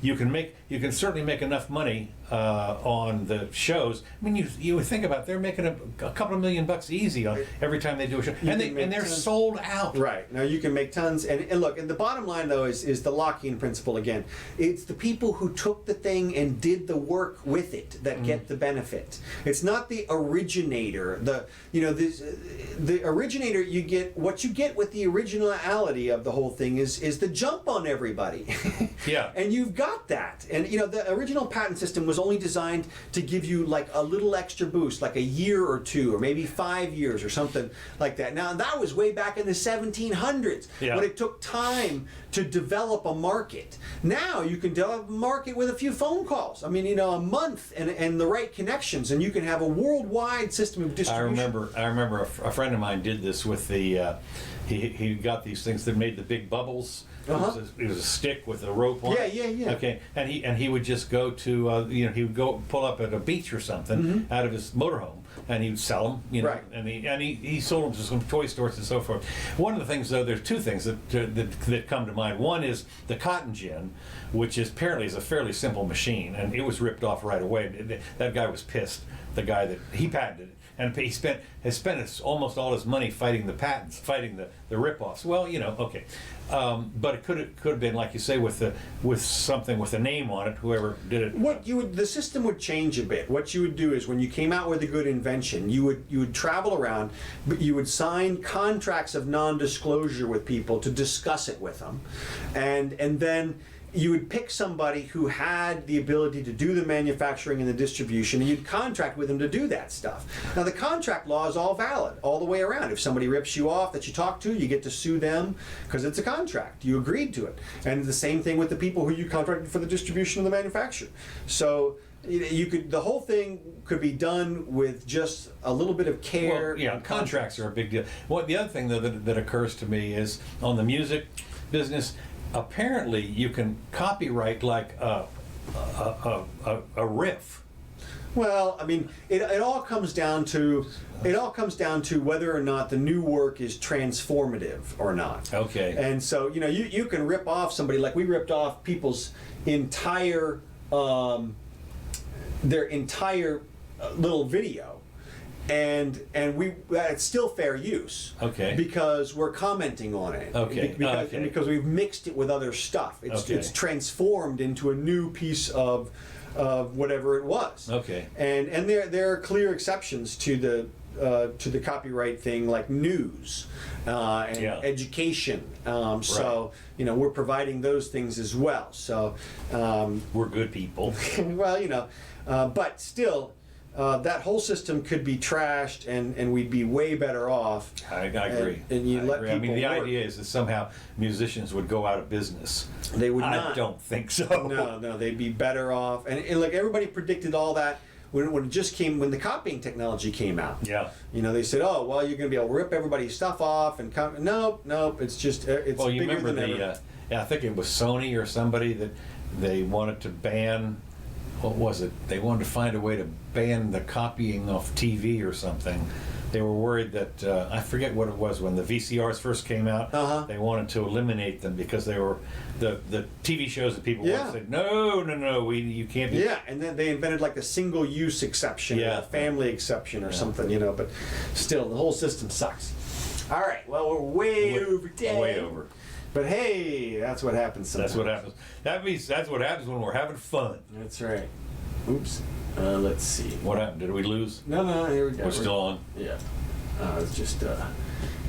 S2: you can certainly make enough money on the shows. I mean, you would think about it, they're making a couple of $1 million easy on every time they do a show, and they're sold out.
S1: Right. Now you can make tons, and look, and the bottom line though is the lock-in principle again. It's the people who took the thing and did the work with it that get the benefit. It's not the originator. The originator, you get what you get with the originality of the whole thing is the jump on everybody.
S2: Yeah.
S1: And you've got that. And the original patent system was only designed to give you like a little extra boost, like a year or two, or maybe 5 years or something like that. Now that was way back in the 1700s, when it took time to develop a market. Now you can develop a market with a few phone calls. I mean, a month and the right connections, and you can have a worldwide system of distribution.
S2: I remember a friend of mine did this with the. He got these things that made the big bubbles.
S1: Uh-huh.
S2: It was a stick with a rope on it.
S1: Yeah.
S2: Okay, and he would just go to he would go pull up at a beach or something out of his motorhome, and he would sell them.
S1: Right.
S2: And he sold them to some toy stores and so forth. One of the things, though, there's two things that come to mind. One is the cotton gin, which is apparently a fairly simple machine, and it was ripped off right away. That guy was pissed. The guy that he patented it. And he has spent almost all his money fighting the patents, fighting the rip-offs. Well, okay, but it could have been, like you say, with something with a name on it. Whoever did it.
S1: The system would change a bit. What you would do is, when you came out with a good invention, you would travel around, but you would sign contracts of non-disclosure with people to discuss it with them, and then you would pick somebody who had the ability to do the manufacturing and the distribution, and you'd contract with them to do that stuff. Now, the contract law is all valid all the way around. If somebody rips you off that you talk to, you get to sue them because it's a contract. You agreed to it. And the same thing with the people who you contracted for the distribution of the manufacture. So the whole thing could be done with just a little bit of care.
S2: Well, yeah, contracts are a big deal. The other thing, though, that occurs to me is on the music business. Apparently, you can copyright like a riff.
S1: Well, I mean, it all comes down to whether or not the new work is transformative or not.
S2: Okay.
S1: And so you can rip off somebody, like we ripped off people's entire their entire little video, and it's still fair use.
S2: Okay.
S1: Because we're commenting on it.
S2: Okay.
S1: Because we've mixed it with other stuff. It's transformed into a new piece of whatever it was.
S2: Okay.
S1: And there are clear exceptions to the copyright thing, like news and education. So we're providing those things as well. So
S2: we're good people.
S1: well, but still. That whole system could be trashed, and we'd be way better off.
S2: I agree.
S1: And you let
S2: agree.
S1: people
S2: the
S1: work.
S2: idea is that somehow musicians would go out of business.
S1: They would not.
S2: I don't think so.
S1: No, they'd be better off. And like everybody predicted all that when when the copying technology came out.
S2: Yeah.
S1: They said, oh, well, you're going to be able to rip everybody's stuff off and nope, it's just it's
S2: well, you
S1: bigger
S2: remember
S1: than ever.
S2: I think it was Sony or somebody that they wanted to ban. What was it? They wanted to find a way to ban the copying off TV or something. They were worried that, I forget what it was, when the VCRs first came out, they wanted to eliminate them because they were, the TV shows that people wanted said, no, you can't do
S1: Yeah, and then they invented like a single-use exception, or a family exception or something, But still, the whole system sucks. All right, well, we're way over time.
S2: Way over.
S1: But hey, that's what happens sometimes.
S2: That's what happens. That's what happens when we're having fun.
S1: That's right. Oops. Let's see.
S2: What happened? Did we lose?
S1: No, here we go.
S2: We're still on?
S1: Yeah. It's just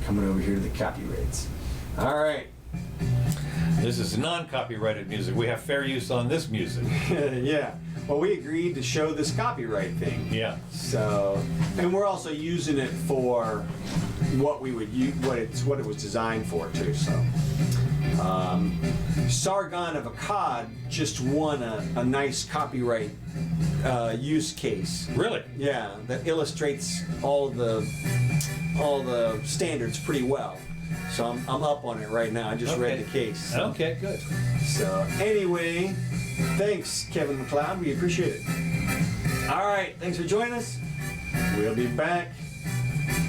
S1: coming over here to the copyrights. All right.
S2: This is non-copyrighted music. We have fair use on this music.
S1: Yeah. Well, we agreed to show this copyright thing.
S2: Yeah.
S1: So, and we're also using it for what we would use, what it was designed for too. So, Sargon of Akkad just won a nice copyright use case.
S2: Really?
S1: Yeah, that illustrates all the standards pretty well. So I'm up on it right now. I just read the case. So.
S2: Okay, good.
S1: So anyway, thanks, Kevin McLeod. We appreciate it. All right, thanks for joining us. We'll be back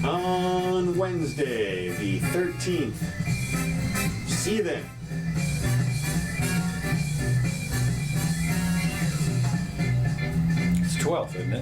S1: on Wednesday, the 13th. See you then.
S2: It's 12th, isn't it?